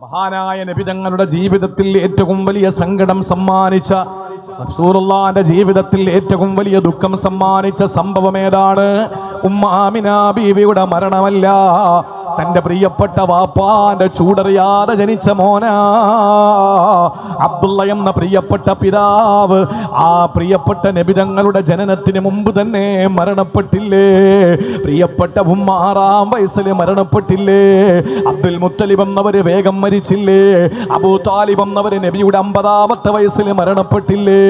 മഹാനായ നബി തങ്ങളുടെ ജീവിതത്തിൽ ഏറ്റവും വലിയ സങ്കടം സമ്മാനിച്ച, റസൂലുള്ളാഹിന്റെ ജീവിതത്തിൽ ഏറ്റവും വലിയ ദുഃഖം സമ്മാനിച്ച സംഭവം ഏതാണ്? ഉമ്മ ആമിന ബീവിയുടെ മരണമല്ല, തന്റെ പ്രിയപ്പെട്ട വാപ്പാന്റെ ചൂടറിയാതെ ജനിച്ച മോനാ അബ്ദുള്ള എന്ന പ്രിയപ്പെട്ട പിതാവ്. ആ പ്രിയപ്പെട്ട നബി തങ്ങളുടെ ജനനത്തിന് മുമ്പ് തന്നെ മരണപ്പെട്ടില്ലേ? പ്രിയപ്പെട്ട ഉമ്മ 6-ാം വയസ്സിൽ മരണപ്പെട്ടില്ലേ? അബ്ദുൽ മുത്തലിബ് എന്നവര് വേഗം മരിച്ചില്ലേ? അബൂ താലിബ് എന്നവര് നബിയുടെ 50-ാമത്തെ വയസ്സിൽ മരണപ്പെട്ടില്ലേ?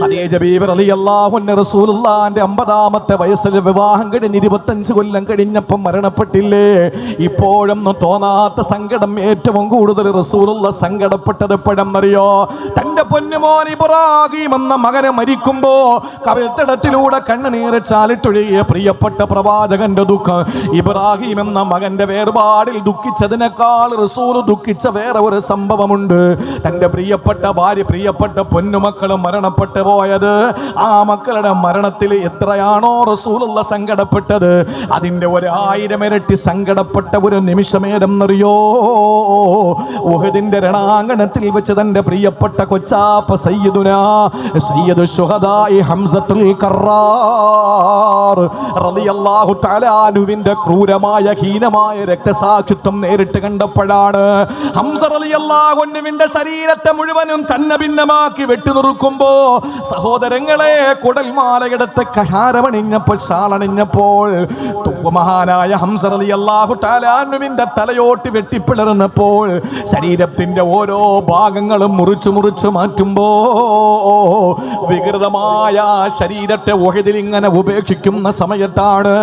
ഖദീജ ബീവി റളിയല്ലാഹു അൻഹ റസൂലുള്ളാഹിന്റെ 50-ാമത്തെ വയസ്സിൽ വിവാഹം കഴിഞ്ഞ് 25 കൊല്ലം കഴിഞ്ഞപ്പോൾ മരണപ്പെട്ടില്ലേ? ഇപ്പോഴൊന്നും തോന്നാത്ത സങ്കടം ഏറ്റവും കൂടുതൽ റസൂലുള്ള സങ്കടപ്പെട്ടത് എപ്പോഴെന്നറിയോ? തന്റെ പൊന്നുമോൻ ഇബ്രാഹിം എന്ന മകനെ മരിക്കുമ്പോ കവിൾത്തടത്തിലൂടെ കണ്ണുനീര് ചാലിട്ടൊഴുകിയ പ്രിയപ്പെട്ട പ്രവാചകന്റെ ദുഃഖം. ഇബ്രാഹിം എന്ന മകന്റെ വേർപാടിൽ ദുഃഖിച്ചതിനേക്കാൾ റസൂൽ ദുഃഖിച്ച വേറെ ഒരു സംഭവമുണ്ട്. തന്റെ പ്രിയപ്പെട്ട ഭാര്യ, പ്രിയപ്പെട്ട പൊന്നുമക്കൾ മരണപ്പെട്ടു പോയത്. ആ മക്കളുടെ മരണത്തിൽ എത്രയാണോ റസൂലുള്ള സങ്കടപ്പെട്ടത്, അതിന്റെ 1000 ഇരട്ടി സങ്കടപ്പെട്ട ഒരു നിമിഷമേതെന്നറിയോ? ഉഹദിന്റെ രണാങ്കണത്തിൽ വെച്ച് തന്റെ പ്രിയപ്പെട്ട കൊച്ചാപ്പ സയ്യിദു ശുഹദാഇ ഹംസത്തുൽ കറാർ റളിയല്ലാഹു തആല അൻഹുവിന്റെ ക്രൂരമായ ഹീനമായ രക്തസാക്ഷിത്വം നേരിട്ട് കണ്ടപ്പോഴാണ്. ഹംസ റളിയല്ലാഹു അൻഹുവിന്റെ ശരീരത്തെ മുഴുവനും ഛന്നഭിന്നമാക്കി വെട്ടിനുറുക്കുമ്പോ സഹോദരങ്ങളെ, കുടൽമാലയെടുത്ത് കഷാരമണിഞ്ഞപ്പോൾ ഷാളണിഞ്ഞപ്പോൾ മഹാനായ ഹംസ റളിയല്ലാഹു തആല അൻഹുവിന്റെ തലയോട്ടി വെട്ടിപ്പിളർന്നപ്പോൾ ശരീരത്തിന്റെ ഓരോ ഭാഗങ്ങളും മുറിച്ചു മാറ്റുമ്പോ വികൃതമായ ശരീരത്തെ ഉഹദിൽ ഇങ്ങനെ ഉപേക്ഷിക്കുന്ന സമയത്താണ്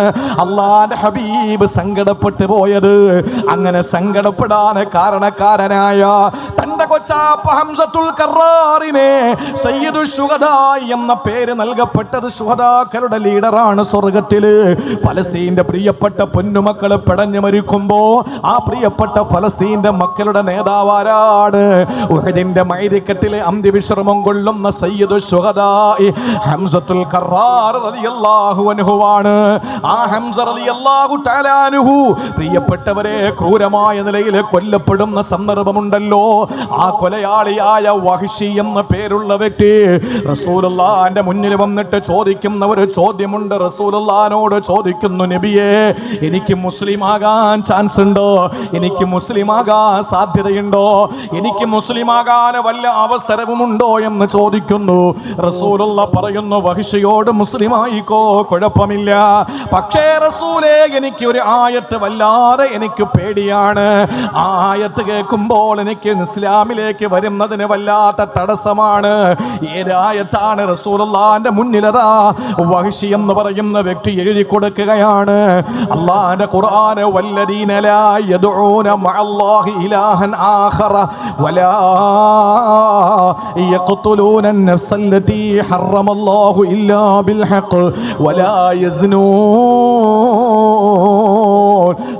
അല്ലാഹുവിന്റെ ഹബീബ് സങ്കടപ്പെട്ടു പോയത്. അങ്ങനെ സങ്കടപ്പെടാൻ കാരണക്കാരനായ തന്റെ കൊച്ചാപ്പ ഹംസത്തുൽ കറാറിനെ സയ്യിദു ശുഹദാ എന്ന പേര് നൽകപ്പെട്ടത്. ശുഹദാക്കളുടെ ലീഡറാണ് സ്വർഗത്തില്. ഫലസ്തീന്റെ പ്രിയപ്പെട്ട പൊന്നുമക്കള് പിടഞ്ഞു മരിക്കുമ്പോ ആ പ്രിയപ്പെട്ട ഫലസ്തീന്റെ മക്കളുടെ നേതാവാരാണ്? ഉഹദിന്റെ മൈരിക്കത്തിലെ അന്ത്യവിശ്രമം കൊള്ളുന്ന സയ്യിദു ശുഹദാഇ ഹംസത്തുൽ കറാർ റളിയല്ലാഹു അൻഹുവാണ്. ആ ഹംസ റളിയല്ലാഹു തആല അൻഹു പ്രിയപ്പെട്ടവരെ ക്രൂരമായ നിലയിൽ കൊല്ലപ്പെടുന്ന സന്ദർഭമുണ്ടല്ലോ. ആ കൊലയാളിയായ വഹ്ശി എന്ന പേരുള്ള വ്യക്തി റസൂലുള്ളാഹിന്റെ മുന്നിൽ വന്നിട്ട് ചോദിക്കുന്ന ഒരു ചോദ്യമുണ്ട്. റസൂലുള്ളാഹിനോട് ചോദിക്കുന്നു, നബിയേ, എനിക്ക് മുസ്ലിം ആകാൻ ചാൻസ് ഉണ്ടോ? എനിക്ക് മുസ്ലിം ആകാൻ സാധ്യതയുണ്ടോ? എനിക്ക് മുസ്ലിം ആകാൻ വല്ല അവസരവുമുണ്ടോ എന്ന് ചോദിക്കുന്നു. റസൂലുള്ള പറയുന്നു, വഹ്ശിയോട് മുസ്ലിം ആയിക്കോ, കുഴപ്പമില്ല. പക്ഷേ റസൂലേ, എനിക്ക് ഒരു ആയത്ത് വല്ലാതെ എനിക്ക് പേടിയാണ്. ആ ആയത്ത് കേൾക്കുമ്പോൾ എനിക്ക് ഇസ്ലാമിലേക്ക് വരുന്നതിന് വല്ലാത്ത തടസ്സമാണ്. ഏതായത്താണ്? റസൂലുള്ളാഹിന്റെ മുന്നിലതാ വഹ്ശി എന്ന് പറയുന്ന വ്യക്തി എഴുതി കൊടുക്കുകയാണ്. അല്ലാഹുവിന്റെ ഖുർആൻ, വല്ലദീന ലാ യദ്ഊന മഅല്ലാഹി ഇലാഹൻ ആഖറ വലാ യഖ്തുലൂന അൻ-നഫ്സല്ലതീ ഹറമല്ലാഹു ഇല്ലാ ബിൽ ഹഖ് വലാ യസ്നൂൻ.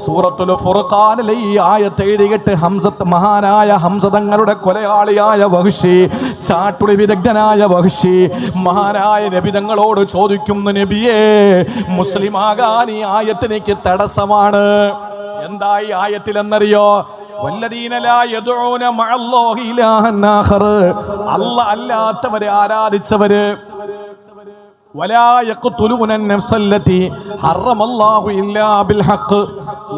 സൂറത്തുൽ ഫുർഖാനിലെ ഈ ആയത്ത് എഴുതിയിട്ട് മഹാനായ ഹംസ തങ്ങളുടെ കൊലയാളിയായ വഹ്ശി, ചാട്ടുളി വിദഗ്ധനായ വഹ്ശി മഹാനായ നബി തങ്ങളോട് ചോദിക്കുന്നു, നബിയേ, മുസ്ലിം ആകാൻ ഈ ആയത്തിലേക്ക് തടസ്സമാണ്. എന്താ ഈ ആയത്തിലെന്നറിയോ? വല്ലദീന ലാ യദ്ഊന മഅല്ലാഹി ഇലാഹൻ ആഖർ, അല്ലാഹ് അല്ലാത്തവരെ ആരാധിച്ചവര്, വലാ യഖ്തുലൂന അൻ-നഫ്സല്ലതി ഹറമല്ലാഹു ഇല്ലാ ബിൽ ഹഖ്,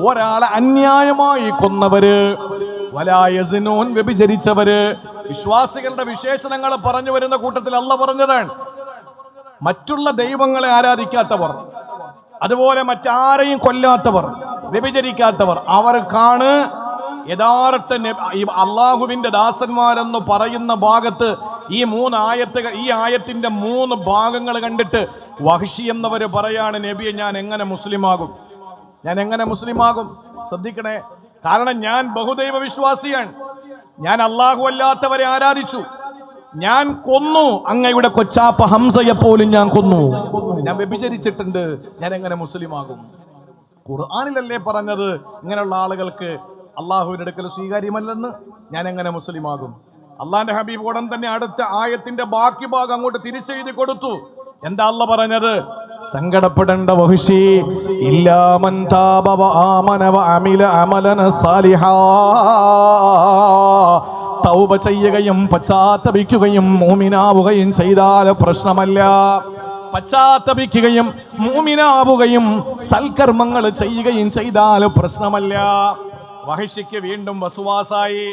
ഒരാളെ അന്യായമായി കൊന്നവര്, വലാ യസ്നൂൻ, വ്യഭിചരിച്ചവര്. വിശ്വാസികളുടെ വിശേഷണങ്ങൾ പറഞ്ഞു വരുന്ന കൂട്ടത്തിൽ അല്ലാഹ് പറഞ്ഞതാണ് മറ്റുള്ള ദൈവങ്ങളെ ആരാധിക്കാത്തവർ, അതുപോലെ മറ്റാരെയും കൊല്ലാത്തവർ, വ്യഭിചരിക്കാത്തവർ, അവർക്കാണ് യഥാർത്ഥ അള്ളാഹുവിന്റെ ദാസന്മാരെന്ന് പറയുന്ന ഭാഗത്ത് ഈ 3 ആയത്തുകൾ, ഈ ആയത്തിന്റെ 3 ഭാഗങ്ങൾ കണ്ടിട്ട് വഹ്ശി എന്നവര് പറയാണ്, നബിയെ, ഞാൻ എങ്ങനെ മുസ്ലിമാകും? ഞാൻ എങ്ങനെ മുസ്ലിമാകും? ശ്രദ്ധിക്കണേ, കാരണം ഞാൻ ബഹുദൈവ വിശ്വാസിയാണ്. ഞാൻ അള്ളാഹു അല്ലാത്തവരെ ആരാധിച്ചു. ഞാൻ കൊന്നു അങ്ങയുടെ കൊച്ചാപ്പ ഹംസയെ പോലും ഞാൻ കൊന്നു. ഞാൻ വ്യഭിചരിച്ചിട്ടുണ്ട്. ഞാൻ എങ്ങനെ മുസ്ലിമാകും? ഖുർആനിലല്ലേ പറഞ്ഞത് ഇങ്ങനെയുള്ള ആളുകൾക്ക് അള്ളാഹുവിന്റെ അടുക്കൽ സ്വീകാര്യമല്ലെന്ന്? ഞാൻ എങ്ങനെ മുസ്ലിമാകും? അള്ളാന്റെ ഹബീബ് ഉടൻ തന്നെ അടുത്ത ആയത്തിന്റെ ബാക്കി ഭാഗം അങ്ങോട്ട് തിരിച്ചെഴുതി കൊടുത്തു. എന്താ അള്ളാഹ് പറഞ്ഞത്? സങ്കടപ്പെടേണ്ട വഹ്ശി, ഇല്ലാ മൻ താബ വ ആമന വ അമില അമലൻ സാലിഹാ, തൗബ ചെയ്യുകയും പശ്ചാത്തപിക്കുകയും മുഅ്മിനാവുകയും ചെയ്താൽ പ്രശ്നമല്ല. പശ്ചാത്തപിക്കുകയും മുഅ്മിനാവുകയും സൽക്കർമ്മങ്ങൾ ചെയ്യുകയും ചെയ്താൽ പ്രശ്നമല്ല. വഹശിക്ക് വീണ്ടും വസുവാസായി.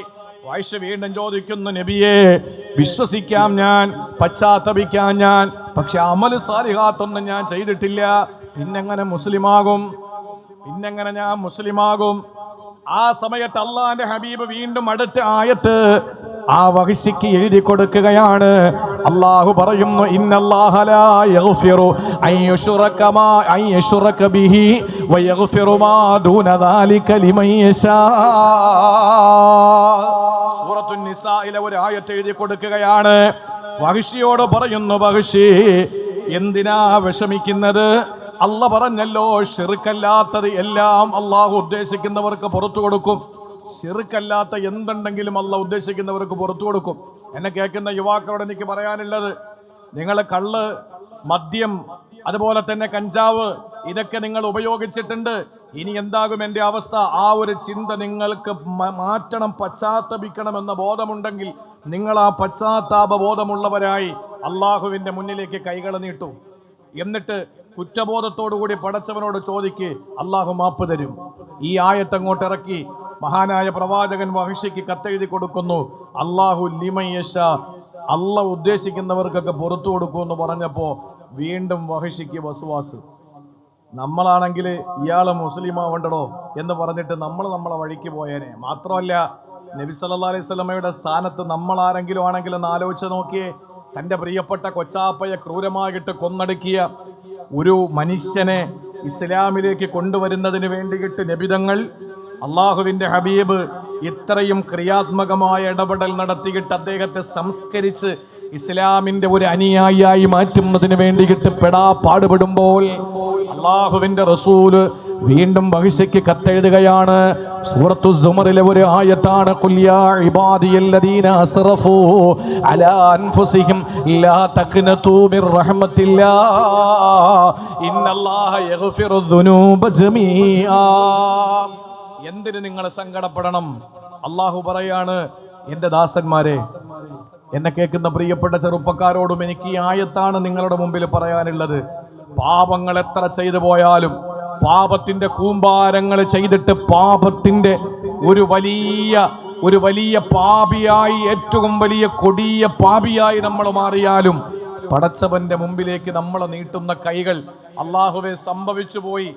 വഹശ് വീണ്ടും ചോദിക്കുന്നു, നബിയെ, വിശ്വസിക്കാം ഞാൻ, പശ്ചാത്തപിക്കാം ഞാൻ, പക്ഷെ അമൽ സാലിഹാത്തൊന്നും ഞാൻ ചെയ്തിട്ടില്ല, പിന്നെങ്ങനെ ഞാൻ മുസ്ലിമാകും? ആ സമയത്ത് അള്ളാന്റെ ഹബീബ് വീണ്ടും അടുത്ത ആയത്ത് ആ വഹശിക്ക് എഴുതി കൊടുക്കുകയാണ്. അല്ലാഹു പറയുന്നു, ഇന്നല്ലാഹ ലാ യഗ്ഫിറു അൻ യുശ്റക ബിഹി വയഗ്ഫിറു മാ ദൂന ദാലിക ലിമൻ യശാ. സൂറത്തുൻ നിസായിലെ ഒരു ആയത്ത് എഴുതി കൊടുക്കുകയാണ്. വഹശിയോട് പറയുന്നു, വഹശി, എന്തിനാ വിഷമിക്കുന്നത്? അല്ല പറഞ്ഞല്ലോ, ശിർക്കല്ലാത്തത് എല്ലാം അള്ളാഹു ഉദ്ദേശിക്കുന്നവർക്ക് പുറത്തു കൊടുക്കും. ശിർക്കല്ലാത്ത എന്തുണ്ടെങ്കിലും അല്ല ഉദ്ദേശിക്കുന്നവർക്ക് പുറത്തു കൊടുക്കും. എന്നെ കേൾക്കുന്ന യുവാക്കളോട് എനിക്ക് പറയാനുള്ളത്, നിങ്ങൾ കള്ള്, മദ്യം, അതുപോലെ തന്നെ കഞ്ചാവ്, ഇതൊക്കെ നിങ്ങൾ ഉപയോഗിച്ചിട്ടുണ്ട്. ഇനി എന്താകും എൻ്റെ അവസ്ഥ? ആ ഒരു ചിന്ത നിങ്ങൾക്ക് മാറ്റണം, പശ്ചാത്തപിക്കണം എന്ന ബോധമുണ്ടെങ്കിൽ നിങ്ങൾ ആ പശ്ചാത്താപ ബോധമുള്ളവരായി അള്ളാഹുവിൻ്റെ മുന്നിലേക്ക് കൈകൾ നീട്ടു. എന്നിട്ട് കുറ്റബോധത്തോടുകൂടി പടച്ചവനോട് ചോദിക്ക്, അള്ളാഹു മാപ്പ് തരും. ഈ ആയത്ത് അങ്ങോട്ട് ഇറക്കി മഹാനായ പ്രവാചകൻ വഹശിക്ക് കത്തെഴുതി കൊടുക്കുന്നു. അള്ളാഹു ലിമൻ യശാ, അല്ല ഉദ്ദേശിക്കുന്നവർക്കൊക്കെ പുറത്തു കൊടുക്കുമെന്ന് പറഞ്ഞപ്പോ വീണ്ടും വഹശിക്ക് വസ്വാസ്. നമ്മളാണെങ്കിൽ ഇയാള് മുസ്ലിമാവണ്ടടോ എന്ന് പറഞ്ഞിട്ട് നമ്മളെ വഴിക്ക് പോയേനെ. മാത്രമല്ല, നബി സല്ലല്ലാഹു അലൈഹി വസല്ലമയുടെ സ്ഥാനത്ത് നമ്മൾ ആരെങ്കിലും ആണെങ്കിലും ഒന്ന് ആലോചിച്ച് നോക്കിയേ. തൻ്റെ പ്രിയപ്പെട്ട കൊച്ചാപ്പയെ ക്രൂരമായിട്ട് കൊന്നടുക്കിയ ഒരു മനുഷ്യനെ ഇസ്ലാമിലേക്ക് കൊണ്ടുവരുന്നതിന് വേണ്ടിയിട്ട് നബിതങ്ങൾ, അള്ളാഹുവിൻ്റെ ഹബീബ് ഇത്രയും ക്രിയാത്മകമായ ഇടപെടൽ നടത്തിയിട്ട് അദ്ദേഹത്തെ സംസ്കരിച്ച് ഇസ്ലാമിൻ്റെ ഒരു അനുയായിയായി മാറ്റുന്നതിന് വേണ്ടിയിട്ട് പാടുപെടുമ്പോൾ അള്ളാഹുവിൻ്റെ റസൂല് വീണ്ടും വഹശിക്ക് കത്തെഴുതുകയാണ്. സൂറത്തു സുമറിലെ ഒരു ആയത്താണ്, ഖുൽ യാ ഇബാദിയല്ലദീന അസ്റഫൂ അലാ അൻഫുസിഹിം ലാ തഖ്നതൂ മിർ റഹ്മത്തില്ലാഹ് ഇന്നല്ലാഹ യഗ്ഫിറു ദുനൂബ ജമീആ. എന്തിന് നിങ്ങൾ സങ്കടപ്പെടണം? അള്ളാഹു പറയാണ്, എൻ്റെ ദാസന്മാരെ, എന്നെ കേൾക്കുന്ന പ്രിയപ്പെട്ട ചെറുപ്പക്കാരോടും എനിക്ക് ഈ ആയത്താണ് നിങ്ങളുടെ മുമ്പിൽ പറയാനുള്ളത്. പാപങ്ങൾ എത്ര ചെയ്തു പോയാലും, പാപത്തിന്റെ കൂമ്പാരങ്ങൾ ചെയ്തിട്ട് പാപത്തിന്റെ ഒരു വലിയ പാപിയായി, ഏറ്റവും വലിയ കൊടിയ പാപിയായി നമ്മൾ മാറിയാലും പടച്ചവന്റെ മുമ്പിലേക്ക് നമ്മൾ നീട്ടുന്ന കൈകൾ, അള്ളാഹുവെ സംഭവിച്ചു പോയി,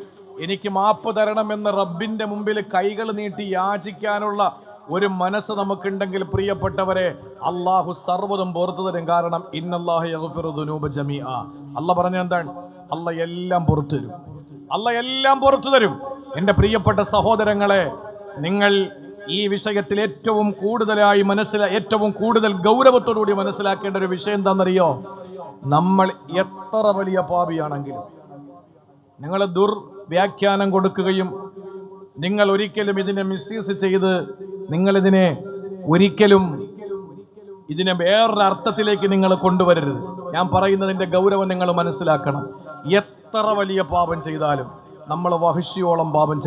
എനിക്ക് മാപ്പ് തരണമെന്ന് റബ്ബിന്റെ മുമ്പിൽ കൈകൾ നീട്ടി യാചിക്കാനുള്ള ഒരു മനസ്സ് നമുക്കുണ്ടെങ്കിൽ പ്രിയപ്പെട്ടവരെ, അള്ളാഹു സർവ്വതും പുറത്തു തരും. കാരണം ഇന്നല്ലാഹ യഗ്ഫിറു ദുനൂബ ജമീഅ. അല്ല പറഞ്ഞ എന്താണ്? അല്ല എല്ലാം പുറത്തു തരും. അല്ല എല്ലാം പുറത്തു തരും. എൻ്റെ പ്രിയപ്പെട്ട സഹോദരങ്ങളെ, നിങ്ങൾ ഈ വിഷയത്തിൽ ഏറ്റവും കൂടുതൽ ഗൗരവത്തോടുകൂടി മനസ്സിലാക്കേണ്ട ഒരു വിഷയം എന്താണെന്നറിയോ? നമ്മൾ എത്ര വലിയ പാപിയാണെങ്കിലും നിങ്ങൾ ദുർവ്യാഖ്യാനം കൊടുക്കുകയും നിങ്ങൾ ഒരിക്കലും ഇതിനെ മിസ്യൂസ് ചെയ്ത് നിങ്ങളിതിനെ ഒരിക്കലും ഇതിനെ വേറൊരു അർത്ഥത്തിലേക്ക് നിങ്ങൾ കൊണ്ടുവരരുത്. ഞാൻ പറയുന്നതിൻ്റെ ഗൗരവം നിങ്ങൾ മനസ്സിലാക്കണം. എത്ര വലിയ പാപം ചെയ്താലും നമ്മൾ വഹശിയോളം പാപം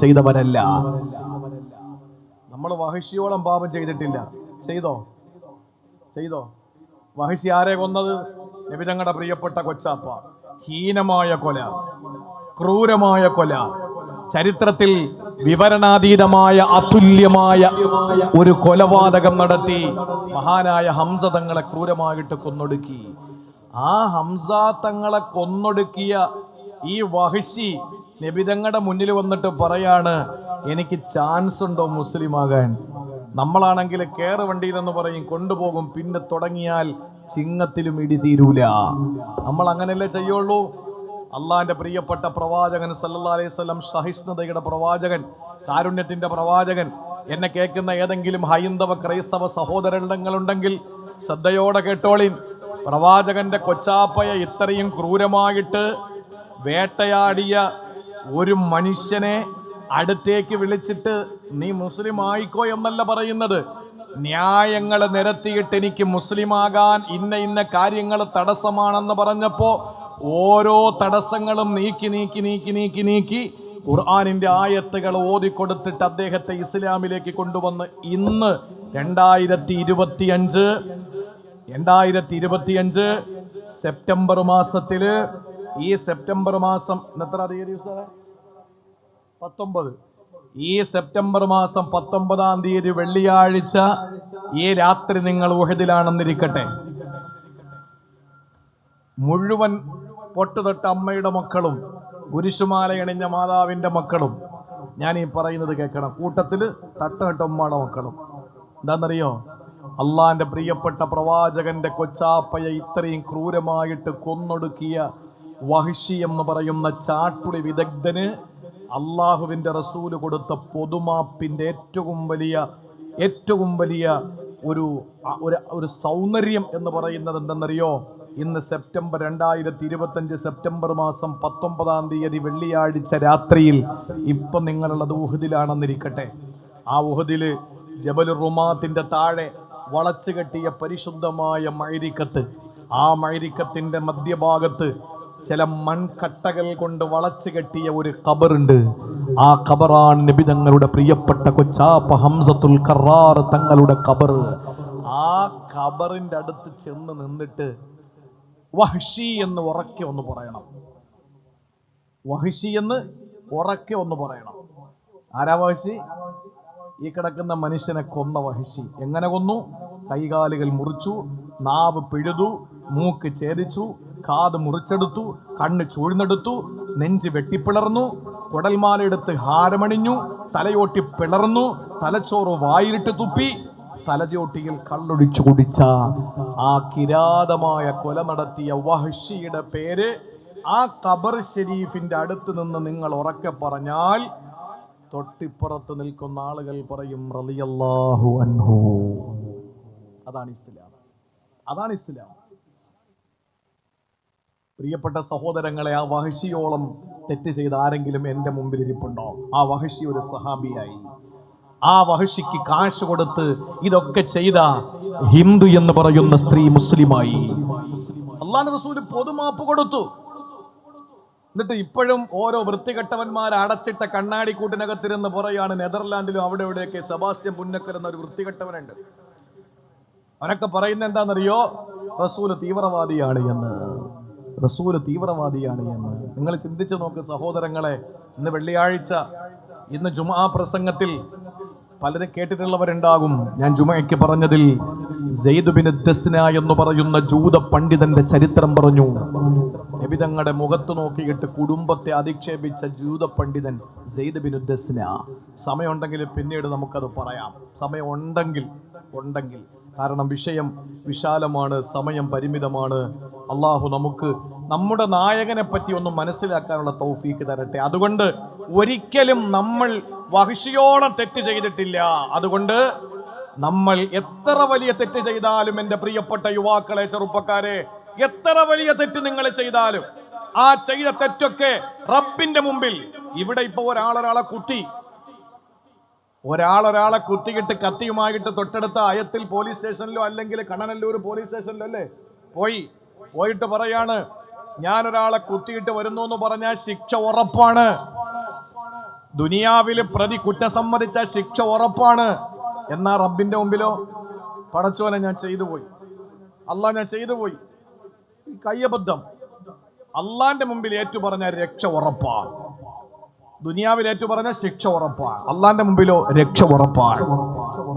ചെയ്തവരല്ല. നമ്മൾ വഹശിയോളം പാപം ചെയ്തിട്ടില്ല. ചെയ്തോ? വഹശി ആരെ കൊന്നത്? നബി തങ്ങളുടെ പ്രിയപ്പെട്ട കൊച്ചാപ്പ. ഹീനമായ കൊല, ക്രൂരമായ കൊല, ചരിത്രത്തിൽ വിവരണാതീതമായ അതുല്യമായ ഒരു കൊലപാതകം നടത്തി മഹാനായ ഹംസ തങ്ങളെ ക്രൂരമായിട്ട് കൊന്നൊടുക്കി. ആ ഹംസ തങ്ങളെ കൊന്നൊടുക്കിയ ഈ വഹശി നബി തങ്ങളുടെ മുന്നിൽ വന്നിട്ട് പറയാണ്, എനിക്ക് ചാൻസ് ഉണ്ടോ മുസ്ലിം ആകാൻ? നമ്മളാണെങ്കിൽ കേറ് വണ്ടിയിലെന്ന് പറയും, കൊണ്ടുപോകും. പിന്നെ തുടങ്ങിയാൽ ചിങ്ങത്തിലും ഇടി തീരൂല. നമ്മൾ അങ്ങനെയല്ലേ ചെയ്യുള്ളൂ? അള്ളാന്റെ പ്രിയപ്പെട്ട പ്രവാചകൻ സല്ലല്ലാഹു അലൈഹി വസല്ലം, സഹിഷ്ണുതയുടെ പ്രവാചകൻ, കാരുണ്യത്തിന്റെ പ്രവാചകൻ, എന്നെ കേൾക്കുന്ന ഏതെങ്കിലും ഹൈന്ദവ ക്രൈസ്തവ സഹോദരങ്ങളുണ്ടെങ്കിൽ ശ്രദ്ധയോടെ കേട്ടോളിൻ. പ്രവാചകന്റെ കൊച്ചാപ്പയെ ഇത്രയും ക്രൂരമായിട്ട് വേട്ടയാടിയ ഒരു മനുഷ്യനെ അടുത്തേക്ക് വിളിച്ചിട്ട് നീ മുസ്ലിം ആയിക്കോ എന്നല്ല പറയുന്നത്. ന്യായങ്ങൾ നിരത്തിയിട്ട് എനിക്ക് മുസ്ലിമാകാൻ ഇന്ന കാര്യങ്ങൾ തടസ്സമാണെന്ന് പറഞ്ഞപ്പോ ഓരോ തടസ്സങ്ങളും നീക്കി ഖുർആനിന്റെ ആയത്തുകൾ ഓതിക്കൊടുത്തിട്ട് അദ്ദേഹത്തെ ഇസ്ലാമിലേക്ക് കൊണ്ടുവന്ന് ഇന്ന് 2025 സെപ്റ്റംബർ മാസത്തില്, ഈ സെപ്റ്റംബർ മാസം എത്ര തീയതി? 19. ഈ സെപ്റ്റംബർ മാസം 19-ാം തീയതി വെള്ളിയാഴ്ച ഈ രാത്രി നിങ്ങൾ ഉഹദിലാണെന്നിരിക്കട്ടെ, മുഴുവൻ പൊട്ടുതൊട്ട അമ്മയുടെ മക്കളും കുരിശുമാലയണിഞ്ഞ മാതാവിന്റെ മക്കളും ഞാൻ ഈ പറയുന്നത് കേൾക്കണം. കൂട്ടത്തില് തട്ടുകെട്ട ഉമ്മയുടെ മക്കളും. എന്താണെന്നറിയോ? അള്ളാന്റെ പ്രിയപ്പെട്ട പ്രവാചകന്റെ കൊച്ചാപ്പയെ ഇത്രയും ക്രൂരമായിട്ട് കൊന്നൊടുക്കിയ വഹ്ശി എന്ന് പറയുന്ന ചാട്ടുളി വിദഗ്ധന് അള്ളാഹുവിന്റെ റസൂല് കൊടുത്ത പൊതുമാപ്പിന്റെ ഏറ്റവും വലിയ ഒരു സൗന്ദര്യം എന്ന് പറയുന്നത് എന്തെന്നറിയോ? ഇന്ന് സെപ്റ്റംബർ 2025 സെപ്റ്റംബർ മാസം 19-ാം തീയതി വെള്ളിയാഴ്ച രാത്രിയിൽ ഇപ്പൊ നിങ്ങളുള്ളത് ഉഹദിലാണെന്നിരിക്കട്ടെ. ആ ഉഹദില് ജബലുർ റുമാത്തിന്റെ താഴെ വളച്ചു കെട്ടിയ പരിശുദ്ധമായ മൈരിക്കത്ത്, ആ മൈരിക്കത്തിന്റെ മധ്യഭാഗത്ത് ചില മൺകട്ടകൾ കൊണ്ട് വളച്ചു കെട്ടിയ ഒരു ഖബറുണ്ട്. ആ ഖബറാണ് നബി തങ്ങളുടെ പ്രിയപ്പെട്ട കൊച്ചാപ്പ ഹംസത്തുൽ ഖറാർ തങ്ങളുടെ ഖബർ. ആ ഖബറിന്റെ അടുത്ത് ചെന്ന് നിന്നിട്ട് വഹ്ശി എന്ന് ഉറക്കെ ഒന്ന് പറയണം. വഹ്ശി എന്ന് ഉറക്കെ ഒന്ന് പറയണം. ആരാ വഹ്ശി? ഈ കിടക്കുന്ന മനുഷ്യനെ കൊന്ന വഹ്ശി. എങ്ങനെ കൊന്നു? കൈകാലുകൾ മുറിച്ചു, നാവ് പിഴുതു, മൂക്ക് ഛേദിച്ചു, കാത് മുറിച്ചെടുത്തു, കണ്ണ് ചൂഴ്ന്നെടുത്തു, നെഞ്ച് വെട്ടിപ്പിളർന്നു, കുടൽമാലയെടുത്ത് ഹാരമണിഞ്ഞു, തലയോട്ടി പിളർന്നു, തലച്ചോറ് വായിലിട്ട് തുപ്പി, തലചോട്ടിയിൽ കള്ളൊടിച്ചു കുടിച്ച ആ കിരാതമായ കൊല നടത്തിയ വഹ്ശിയുടെ പേര് ആ ഖബർ ഷരീഫിന്റെ അടുത്ത് നിന്ന് നിങ്ങൾ ഉറക്കെ പറഞ്ഞാൽ തൊട്ടിപ്പുറത്ത് നിൽക്കുന്ന ആളുകൾ പറയും റളിയല്ലാഹു അൻഹു. അതാണ് ഇസ്ലാം. അതാണ് ഇസ്ലാം. പ്രിയപ്പെട്ട സഹോദരങ്ങളെ, ആ വഹ്ശിയോളം തെറ്റ് ചെയ്ത ആരെങ്കിലും എന്റെ മുമ്പിൽ ഇരിപ്പുണ്ടോ? ആ വഹ്ശി ഒരു സഹാബിയായി. ആ വഹ്ശിക്ക് കാശ് കൊടുത്ത് ഇതൊക്കെ ചെയ്ത ഹിന്ദു എന്ന് പറയുന്ന സ്ത്രീ മുസ്ലിമായി. അല്ലാഹുവിന്റെ റസൂൽ പൊതുമാപ്പ് കൊടുത്തു. എന്നിട്ട് ഇപ്പോഴും ഓരോ വൃത്തികെട്ടവന്മാർ അടച്ചിട്ട കണ്ണാടിക്കൂട്ടിനകത്തിരുന്ന് പറയാണ്, നെതർലാൻഡിലും അവിടെ എവിടെയൊക്കെ സെബാസ്റ്റ്യൻ പുന്നക്കൽ എന്ന ഒരു വൃത്തികെട്ടവനുണ്ട്. അവനൊക്കെ പറയുന്ന എന്താണെന്നറിയോ? റസൂല് തീവ്രവാദിയാണ് എന്ന്. റസൂല് തീവ്രവാദിയാണ് എന്ന്. നിങ്ങൾ ചിന്തിച്ചു നോക്ക് സഹോദരങ്ങളെ. ഇന്ന് വെള്ളിയാഴ്ച, ഇന്ന് ജുമാ പ്രസംഗത്തിൽ പലരും കേട്ടിട്ടുള്ളവരുണ്ടാകും. ഞാൻ ജുമയ്ക്ക് പറഞ്ഞതിൽ സെയ്ദ് ബിൻ ദസ്ന എന്ന് പറയുന്ന ജൂത പണ്ഡിതന്റെ ചരിത്രം പറഞ്ഞു. നബി തങ്ങളുടെ മുഖത്ത് നോക്കിയിട്ട് കുടുംബത്തെ അധിക്ഷേപിച്ച ജൂത പണ്ഡിതൻ സെയ്ദ് ബിൻ ദസ്ന. സമയമുണ്ടെങ്കിൽ പിന്നീട് നമുക്കത് പറയാം. സമയം ഉണ്ടെങ്കിൽ കാരണം വിഷയം വിശാലമാണ്, സമയം പരിമിതമാണ്. അള്ളാഹു നമുക്ക് നമ്മുടെ നായകനെ പറ്റി ഒന്ന് മനസ്സിലാക്കാനുള്ള തൗഫീക്ക് തരട്ടെ. അതുകൊണ്ട് ഒരിക്കലും നമ്മൾ വഹ്ശിയോളം തെറ്റ് ചെയ്തിട്ടില്ല. അതുകൊണ്ട് നമ്മൾ എത്ര വലിയ തെറ്റ് ചെയ്താലും, എൻ്റെ പ്രിയപ്പെട്ട യുവാക്കളെ, ചെറുപ്പക്കാരെ, എത്ര വലിയ തെറ്റ് നിങ്ങൾ ചെയ്താലും ആ ചെയ്ത തെറ്റൊക്കെ റബ്ബിന്റെ മുമ്പിൽ, ഇവിടെ ഇപ്പൊ ഒരാളൊരാളെ കുത്തിയിട്ട് കത്തിയുമായിട്ട് തൊട്ടടുത്ത അയത്തിൽ പോലീസ് സ്റ്റേഷനിലോ അല്ലെങ്കിൽ കണ്ണനല്ലൂർ പോലീസ് സ്റ്റേഷനിലോ അല്ലേ പോയിട്ട് പറയാണ്, ഞാനൊരാളെ കുത്തിയിട്ട് വരുന്നു എന്ന് പറഞ്ഞാൽ ശിക്ഷ ഉറപ്പാണ്. ദുനിയാവില് പ്രതി കുറ്റം സമ്മതിച്ച ശിക്ഷ ഉറപ്പാണ്. എന്നാ റബ്ബിന്റെ മുമ്പിലോ, പടച്ചോനെ ഞാൻ ചെയ്തു പോയി, ഞാൻ ചെയ്തു പോയി, കയ്യബദ്ധം. അള്ളാന്റെ മുമ്പിൽ ഏറ്റു പറഞ്ഞ രക്ഷ ഉറപ്പാണ്. ദുനിയാവിൽ ഏറ്റു പറഞ്ഞ ശിക്ഷ ഉറപ്പാണ്. അള്ളാന്റെ മുമ്പിലോ രക്ഷ ഉറപ്പാണ്.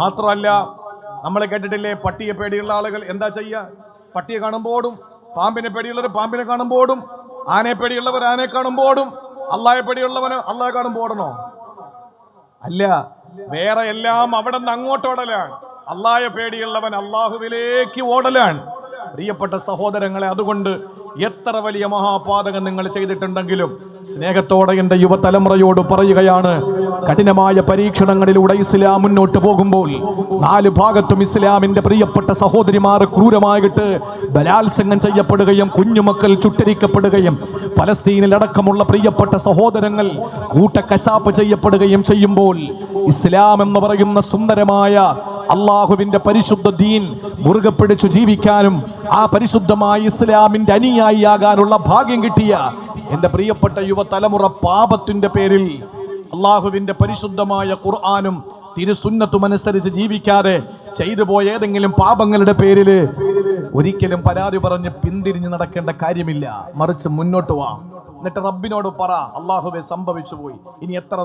മാത്രമല്ല, നമ്മൾ കേട്ടിട്ടില്ലേ, പട്ടിയെ പേടിയുള്ള ആളുകൾ എന്താ ചെയ്യുക? പട്ടിയെ കാണുമ്പോഴും, പാമ്പിനെ പേടിയുള്ളവർ പാമ്പിനെ കാണുമ്പോഴും, ആനയെ പേടിയുള്ളവർ ആനയെ കാണുമ്പോഴും, അള്ളാഹെ പേടിയുള്ളവന് അള്ളാഹെ കാണുമ്പോ ഓടണോ? അല്ല, വേറെ എല്ലാം അവിടെ നിന്ന് അങ്ങോട്ട് ഓടലാണ്. അള്ളാഹെ പേടിയുള്ളവൻ അള്ളാഹുവിലേക്ക് ഓടലാണ്. പ്രിയപ്പെട്ട സഹോദരങ്ങളെ, അതുകൊണ്ട് എത്ര വലിയ മഹാപാതകം നിങ്ങൾ ചെയ്തിട്ടുണ്ടെങ്കിലും സ്നേഹത്തോടെ എൻ്റെ യുവതലമുറയോട് പറയുകയാണ്, കഠിനമായ പരീക്ഷണങ്ങളിലൂടെ ഇസ്ലാം മുന്നോട്ട് പോകുമ്പോൾ 4 ഭാഗത്തും ഇസ്ലാമിന്റെ പ്രിയപ്പെട്ട സഹോദരിമാർ ക്രൂരമായിട്ട് ബലാത്സംഗം ചെയ്യപ്പെടുകയും കുഞ്ഞുമക്കൾ ചുട്ടരിക്കപ്പെടുകയും പലസ്തീനിലടക്കമുള്ള പ്രിയപ്പെട്ട സഹോദരങ്ങൾ കൂട്ടക്കശാപ്പ് ചെയ്യപ്പെടുകയും ചെയ്യുമ്പോൾ ഇസ്ലാം എന്ന് പറയുന്ന സുന്ദരമായ അള്ളാഹുവിന്റെ പരിശുദ്ധ ദീൻ മുറുകെ പിടിച്ചു ജീവിക്കാനും ആ പരിശുദ്ധമായ ഇസ്ലാമിന്റെ അനുയായി ആകാനുള്ള ഭാഗ്യം കിട്ടിയ എന്റെ പ്രിയപ്പെട്ട യുവതലമുറ പാപത്തിന്റെ പേരിൽ അള്ളാഹുവിന്റെ പരിശുദ്ധമായ ഖുർആനും തിരുസുന്നത്തും അനുസരിച്ച് ജീവിക്കാതെ ചെയ്തു പോയ ഏതെങ്കിലും പാപങ്ങളുടെ പേരിൽ ഒരിക്കലും പരാതി പറഞ്ഞ് പിന്തിരിഞ്ഞ് നടക്കേണ്ട കാര്യമില്ല. മറിച്ച് മുന്നോട്ട് വാ. എന്നിട്ട് റബ്ബിനോട് പറ, അള്ളാഹുവേ സംഭവിച്ചു പോയി, ഇനി എത്ര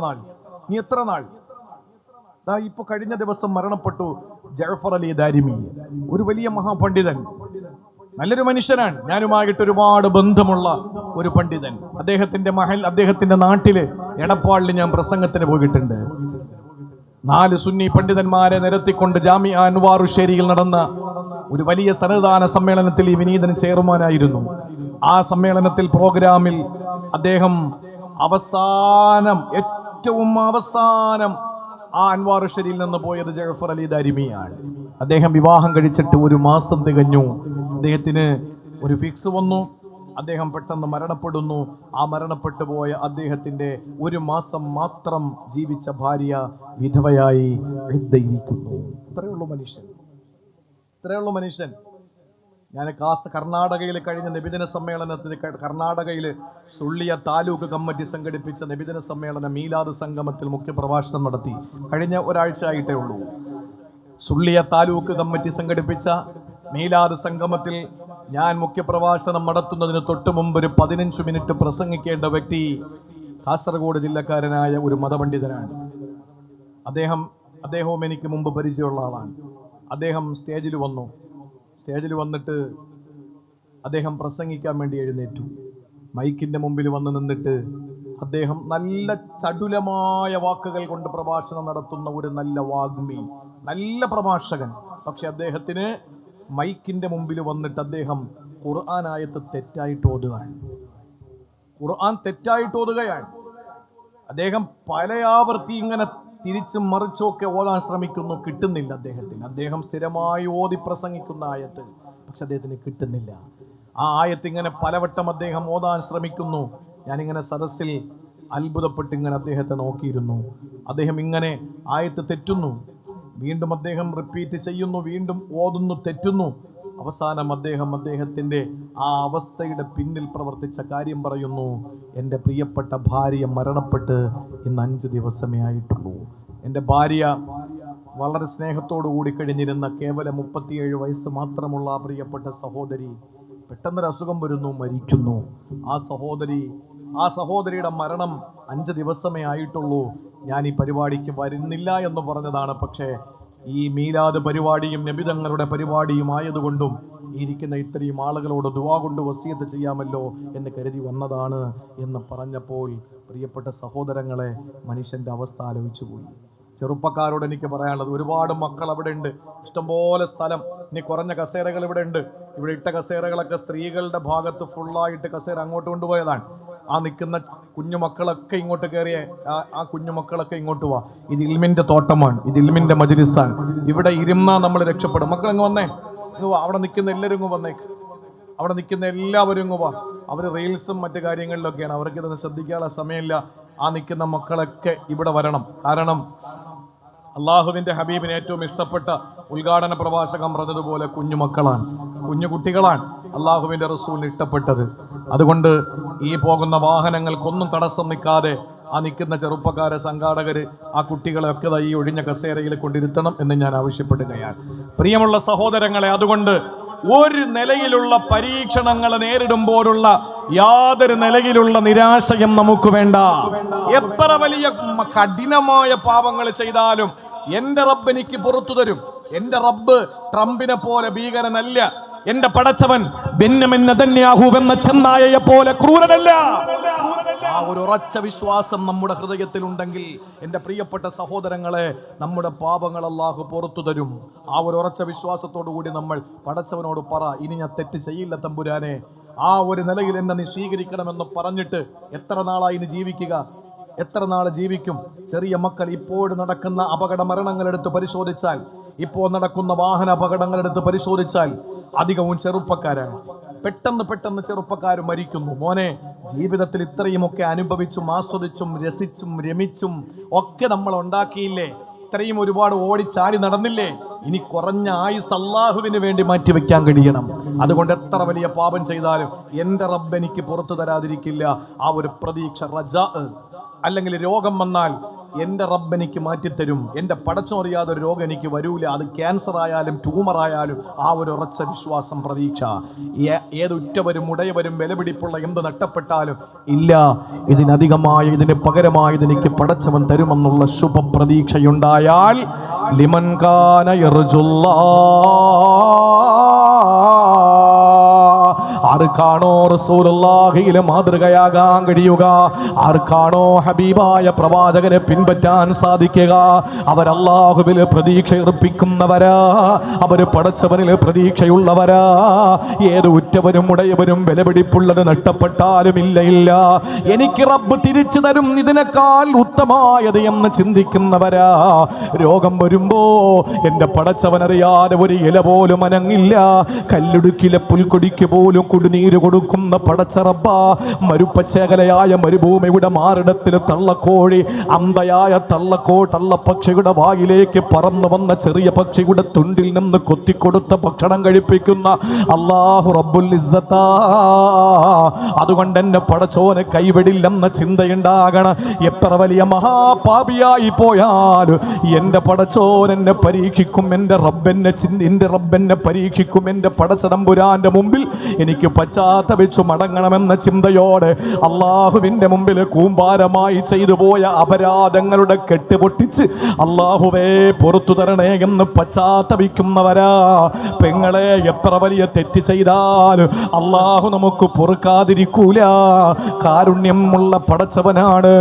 നാൾ. ഇപ്പൊ കഴിഞ്ഞ ദിവസം മരണപ്പെട്ടു ജഅഫർ അലി ദാരിമി, ഒരു വലിയ മഹാപണ്ഡിതൻ, നല്ലൊരു മനുഷ്യനാണ്. ഞാനുമായിട്ട് ഒരുപാട് ബന്ധമുള്ള ഒരു പണ്ഡിതൻ. അദ്ദേഹത്തിന്റെ നാട്ടില് എടപ്പാളിൽ ഞാൻ പ്രസംഗത്തിന് പോയിട്ടുണ്ട്. 4 സുന്നി പണ്ഡിതന്മാരെ നിരത്തിക്കൊണ്ട് ജാമിഅ അൻവാറുശ്ശേരിയിൽ നടന്ന ഒരു വലിയ സന്നദ്ധാന സമ്മേളനത്തിൽ ഈ വിനീതൻ ചെയർമാനായിരുന്നു. ആ സമ്മേളനത്തിൽ പ്രോഗ്രാമിൽ അദ്ദേഹം ഏറ്റവും അവസാനം ആ അൻവാറുശ്ശേരിയിൽ നിന്ന് പോയത് ജഅഫർ അലി ദാരിമിയാണ്. അദ്ദേഹം വിവാഹം കഴിച്ചിട്ട് 1 മാസം തികഞ്ഞു. അദ്ദേഹത്തിന് ഒരു ഫിക്സ് വന്നു. അദ്ദേഹം പെട്ടെന്ന് മരണപ്പെടുന്നു. ആ മരണപ്പെട്ടു പോയ അദ്ദേഹത്തിന്റെ 1 മാസം മാത്രം ജീവിച്ച ഭാര്യ വിധവയായി ഇരിക്കുന്നു. ഇത്രയുള്ളൂ മനുഷ്യൻ. ഞാൻ കർണാടകയിൽ കഴിഞ്ഞ നബിദിന സമ്മേളനത്തിൽ കർണാടകയിൽ സുള്ളിയ താലൂക്ക് കമ്മിറ്റി സംഘടിപ്പിച്ച നബിദിന സമ്മേളനം മീലാദ് സംഗമത്തിൽ മുഖ്യപ്രഭാഷണം നടത്തി. കഴിഞ്ഞ ഒരാഴ്ച ആയിട്ടേ ഉള്ളൂ. സുള്ളിയ താലൂക്ക് കമ്മിറ്റി സംഘടിപ്പിച്ച മീലാദ് സംഗമത്തിൽ ഞാൻ മുഖ്യപ്രഭാഷണം നടത്തുന്നതിന് തൊട്ട് മുമ്പ് ഒരു 15 മിനിറ്റ് പ്രസംഗിക്കേണ്ട വ്യക്തി കാസർഗോഡ് ജില്ലക്കാരനായ ഒരു മതപണ്ഡിതനാണ്. അദ്ദേഹവും എനിക്ക് മുമ്പ് പരിചയമുള്ള ആളാണ്. അദ്ദേഹം സ്റ്റേജിൽ വന്നിട്ട് അദ്ദേഹം പ്രസംഗിക്കാൻ വേണ്ടി എഴുന്നേറ്റു. മൈക്കിന്റെ മുമ്പിൽ വന്ന് നിന്നിട്ട് അദ്ദേഹം നല്ല ചടുലമായ വാക്കുകൾ കൊണ്ട് പ്രഭാഷണം നടത്തുന്ന ഒരു നല്ല വാഗ്മി, നല്ല പ്രഭാഷകൻ. പക്ഷെ അദ്ദേഹത്തിന് മൈക്കിന്റെ മുമ്പിൽ വന്നിട്ട് അദ്ദേഹം ഖുർആൻ ആയത്ത് തെറ്റായിട്ട് ഓതുകയാണ്. അദ്ദേഹം പല ആവർത്തി ഇങ്ങനെ തിരിച്ചും മറിച്ചൊക്കെ ഓതാൻ ശ്രമിക്കുന്നു, കിട്ടുന്നില്ല അദ്ദേഹത്തിന്. അദ്ദേഹം സ്ഥിരമായി ഓതി പ്രസംഗിക്കുന്ന ആയത്ത്, പക്ഷെ അദ്ദേഹത്തിന് കിട്ടുന്നില്ല. ആ ആയത്ത് ഇങ്ങനെ പലവട്ടം അദ്ദേഹം ഓതാൻ ശ്രമിക്കുന്നു. ഞാനിങ്ങനെ സദസ്സിൽ അത്ഭുതപ്പെട്ട് ഇങ്ങനെ അദ്ദേഹത്തെ നോക്കിയിരുന്നു. അദ്ദേഹം ഇങ്ങനെ ആയത്ത് തെറ്റുന്നു, വീണ്ടും അദ്ദേഹം റിപ്പീറ്റ് ചെയ്യുന്നു, വീണ്ടും ഓതുന്നു, തെറ്റുന്നു. അവസാനം അദ്ദേഹത്തിന്റെ ആ അവസ്ഥയുടെ പിന്നിൽ പ്രവർത്തിച്ച കാര്യം പറയുന്നു. എൻ്റെ പ്രിയപ്പെട്ട ഭാര്യ മരണപ്പെട്ട് ഇന്ന് 5 ദിവസമേ ആയിട്ടുള്ളൂ. എൻ്റെ ഭാര്യ വളരെ സ്നേഹത്തോടു കൂടി കഴിഞ്ഞിരുന്ന കേവലം 37 വയസ്സ് മാത്രമുള്ള ആ പ്രിയപ്പെട്ട സഹോദരി പെട്ടെന്നൊരു അസുഖം വരുന്നു, മരിക്കുന്നു. ആ സഹോദരിയുടെ മരണം 5 ദിവസമേ ആയിട്ടുള്ളൂ. ഞാൻ ഈ പരിപാടിക്ക് വരുന്നില്ല എന്ന് പറഞ്ഞതാണ്. പക്ഷേ ഈ മീലാദ് പരിപാടിയും നബിതങ്ങളുടെ പരിപാടിയും ആയതുകൊണ്ടും ഇരിക്കുന്ന ഇത്രയും ആളുകളോട് ദുആ കൊണ്ട് വസിയത്ത് ചെയ്യാമല്ലോ എന്ന് കരുതി വന്നതാണ് എന്ന് പറഞ്ഞപ്പോൾ പ്രിയപ്പെട്ട സഹോദരങ്ങളെ, മനുഷ്യന്റെ അവസ്ഥ ആലോചിച്ചു പോയി. ചെറുപ്പക്കാരോട് എനിക്ക് പറയാനുള്ളത്, ഒരുപാട് മക്കൾ അവിടെ ഉണ്ട്, ഇഷ്ടംപോലെ സ്ഥലം, ഇനി കുറഞ്ഞ കസേരകൾ ഇവിടെ ഉണ്ട്. ഇവിടെ ഇട്ട കസേരകളൊക്കെ സ്ത്രീകളുടെ ഭാഗത്ത് ഫുള്ളായിട്ട് കസേര അങ്ങോട്ട് കൊണ്ടുപോയതാണ്. ആ നിൽക്കുന്ന കുഞ്ഞുമക്കളൊക്കെ ഇങ്ങോട്ട് കയറിയ ആ കുഞ്ഞുമക്കളൊക്കെ ഇങ്ങോട്ട് പോവാ. ഇത് ഇൽമിന്റെ തോട്ടമാണ്, ഇത് ഇൽമിന്റെ മജ്‌ലിസാണ്. ഇവിടെ ഇരുന്നാ നമ്മൾ രക്ഷപ്പെടും. മക്കൾ അങ്ങ് വന്നേ, അവിടെ നിൽക്കുന്ന എല്ലാവരും ഇങ്ങ് വന്നേക്ക്. അവിടെ നിൽക്കുന്ന എല്ലാവരും ഇങ്ങ് വാ. അവർ റീൽസും മറ്റു കാര്യങ്ങളിലൊക്കെയാണ്, അവർക്ക് ഇതൊന്നും ശ്രദ്ധിക്കാനുള്ള സമയമില്ല. ആ നിൽക്കുന്ന മക്കളൊക്കെ ഇവിടെ വരണം. കാരണം അള്ളാഹുവിന്റെ ഹബീബിന് ഏറ്റവും ഇഷ്ടപ്പെട്ട ഉദ്ഘാടന പ്രഭാഷകം പറഞ്ഞതുപോലെ കുഞ്ഞുമക്കളാണ്, കുഞ്ഞുകുട്ടികളാണ് അള്ളാഹുവിന്റെ റസൂലിന് ഇഷ്ടപ്പെട്ടത്. അതുകൊണ്ട് ഈ പോകുന്ന വാഹനങ്ങൾക്കൊന്നും തടസ്സം നിൽക്കാതെ ആ നിൽക്കുന്ന ചെറുപ്പക്കാരെ, സംഘാടകര് ആ കുട്ടികളെ ഒക്കെ ഈ ഒഴിഞ്ഞ കസേരയിൽ കൊണ്ടിരുത്തണം എന്ന് ഞാൻ ആവശ്യപ്പെടുകയാണ്. പ്രിയമുള്ള സഹോദരങ്ങളെ, അതുകൊണ്ട് ഒരു നിലയിലുള്ള പരീക്ഷണങ്ങൾ നേരിടുമ്പോഴുള്ള യാതൊരു നിലയിലുള്ള നിരാശയും നമുക്ക് വേണ്ട. എത്ര വലിയ കഠിനമായ പാപങ്ങൾ ചെയ്താലും എന്റെ റബ്ബ് എനിക്ക് പുറത്തു തരും. എന്റെ റബ്ബ് ട്രംപിനെ പോലെ ഭീകരനല്ല. എന്റെ പടച്ചവൻ ബെന്യാമിൻ നെതന്യാഹു എന്ന ചെന്നായയെ പോലെ ക്രൂരനല്ല. ആ ഒരു ഉറച്ച വിശ്വാസം നമ്മുടെ ഹൃദയത്തിലുണ്ടെങ്കിൽ എൻ്റെ പ്രിയപ്പെട്ട സഹോദരങ്ങളെ, നമ്മുടെ പാപങ്ങൾ അല്ലാഹു പുറത്തു തരും. ആ ഒരു ഉറച്ച വിശ്വാസത്തോടു കൂടി നമ്മൾ പടച്ചവനോട് പറ, ഇനി ഞാൻ തെറ്റ് ചെയ്യില്ല തമ്പുരാനെ, ആ ഒരു നിലയിൽ എന്നെ നീ സ്വീകരിക്കണമെന്ന് പറഞ്ഞിട്ട് എത്ര നാളായി ഇനി ജീവിക്കുക? എത്ര നാൾ ജീവിക്കും? ചെറിയ മക്കൾ ഇപ്പോഴും നടക്കുന്ന അപകട മരണങ്ങളെടുത്ത് പരിശോധിച്ചാൽ, ഇപ്പോൾ നടക്കുന്ന വാഹന അപകടങ്ങളെടുത്ത് പരിശോധിച്ചാൽ അധികവും ചെറുപ്പക്കാരാണ്. പെട്ടെന്ന് ചെറുപ്പക്കാർ മരിക്കുന്നു. മോനെ, ജീവിതത്തിൽ ഇത്രയുമൊക്കെ അനുഭവിച്ചും ആസ്വദിച്ചും രസിച്ചും രമിച്ചും ഒക്കെ നമ്മൾ ഉണ്ടാക്കിയില്ലേ? ഇത്രയും ഒരുപാട് ഓടിച്ചാടി നടന്നില്ലേ? ഇനി കുറഞ്ഞ ആയുസ് അള്ളാഹുവിന് വേണ്ടി മാറ്റിവെക്കാൻ കഴിയണം. അതുകൊണ്ട് എത്ര വലിയ പാപം ചെയ്താലും എൻ്റെ റബ്ബ് എനിക്ക് പുറത്തു തരാതിരിക്കില്ല. ആ ഒരു പ്രതീക്ഷ, റജാ. അല്ലെങ്കിൽ രോഗം വന്നാൽ എൻ്റെ റബ്ബ് എനിക്ക് മാറ്റിത്തരും, എൻ്റെ പടച്ചോറിയാതെ ഒരു രോഗം എനിക്ക് വരൂല. അത് ക്യാൻസർ ആയാലും ട്യൂമർ ആയാലും ആ ഒരു ഉറച്ച വിശ്വാസം, പ്രതീക്ഷ. ഏത് ഉറ്റവരും ഉടയവരും വിലപിടിപ്പുള്ള എന്ത് നഷ്ടപ്പെട്ടാലും ഇല്ല, ഇതിനധികമായി ഇതിന് പകരമായി ഇതെനിക്ക് പടച്ചവൻ തരുമെന്നുള്ള ശുഭപ്രതീക്ഷയുണ്ടായാൽ ലിമൻ കാന ആർക്കാണോ റസൂലുള്ളാഹിയിലെ മാതൃകയാകാൻ കഴിയുക, ആർക്കാണോ ഹബീബായ പ്രവാചകനെ പിൻപറ്റാൻ സാധിക്കുക, അവർ അല്ലാഹുവിൽ പ്രതീക്ഷ അർപ്പിക്കുന്നവരാ, അവർ പടച്ചവനിൽ പ്രതീക്ഷയുള്ളവരാ. ഏത് ഉറ്റവരും ഉടയവരും വിലപിടിപ്പുള്ളത് നഷ്ടപ്പെട്ടാലും ഇല്ല, എനിക്ക് റബ്ബ് തിരിച്ചു തരും ഇതിനേക്കാൾ ഉത്തമമായത് എന്ന് ചിന്തിക്കുന്നവരാ. രോഗം വരുമ്പോ എന്റെ പടച്ചവനറിയാതെ ഒരു ഇല പോലും അനങ്ങില്ല, കല്ലുടുക്കിലെ പുൽക്കൊടിക്ക് പോലും കുടിനീര് കൊടുക്കുന്ന പടച്ചറബ്ബ. മരുപ്പച്ചേകലയായ മരുഭൂമിയുടെ മാറിടത്തിൽ തള്ളക്കോഴി, അന്ധയായ തള്ളപ്പക്ഷിയുടെ വായിലേക്ക് പറന്നു വന്ന ചെറിയ പക്ഷിയുടെ തുണ്ടിൽ നിന്ന് കൊത്തിക്കൊടുത്ത ഭക്ഷണം കഴിപ്പിക്കുന്ന അല്ലാഹു റബ്ബുൽ ഇസ്സത്താ. അതുകൊണ്ട് എന്നെ പടച്ചോനെ കൈവിടില്ലെന്ന ചിന്തയുണ്ടാകണം. എത്ര വലിയ മഹാപാപിയായി പോയാലും എന്റെ പടച്ചോൻ എന്നെ പരീക്ഷിക്കും, എന്റെ റബ്ബെന്നെ പരീക്ഷിക്കും. എന്റെ പടച്ചതമ്പുരാന്റെ മുമ്പിൽ എനിക്ക് പശ്ചാത്തപിച്ചു മടങ്ങണമെന്ന ചിന്തയോടെ അള്ളാഹുവിന്റെ മുമ്പിൽ കൂമ്പാരമായി ചെയ്തു പോയ അപരാധങ്ങളുടെ കെട്ടുപൊട്ടിച്ച് അള്ളാഹുവേ പുറത്തു തരണേ എന്ന് പശ്ചാത്തപിക്കുന്നവരാ. പെങ്ങളെ, എത്ര വലിയ തെറ്റ് ചെയ്താലും അള്ളാഹു നമുക്ക് പൊറുക്കാതിരിക്കൂല. കാരുണ്യമുള്ള പടച്ചവനാണ്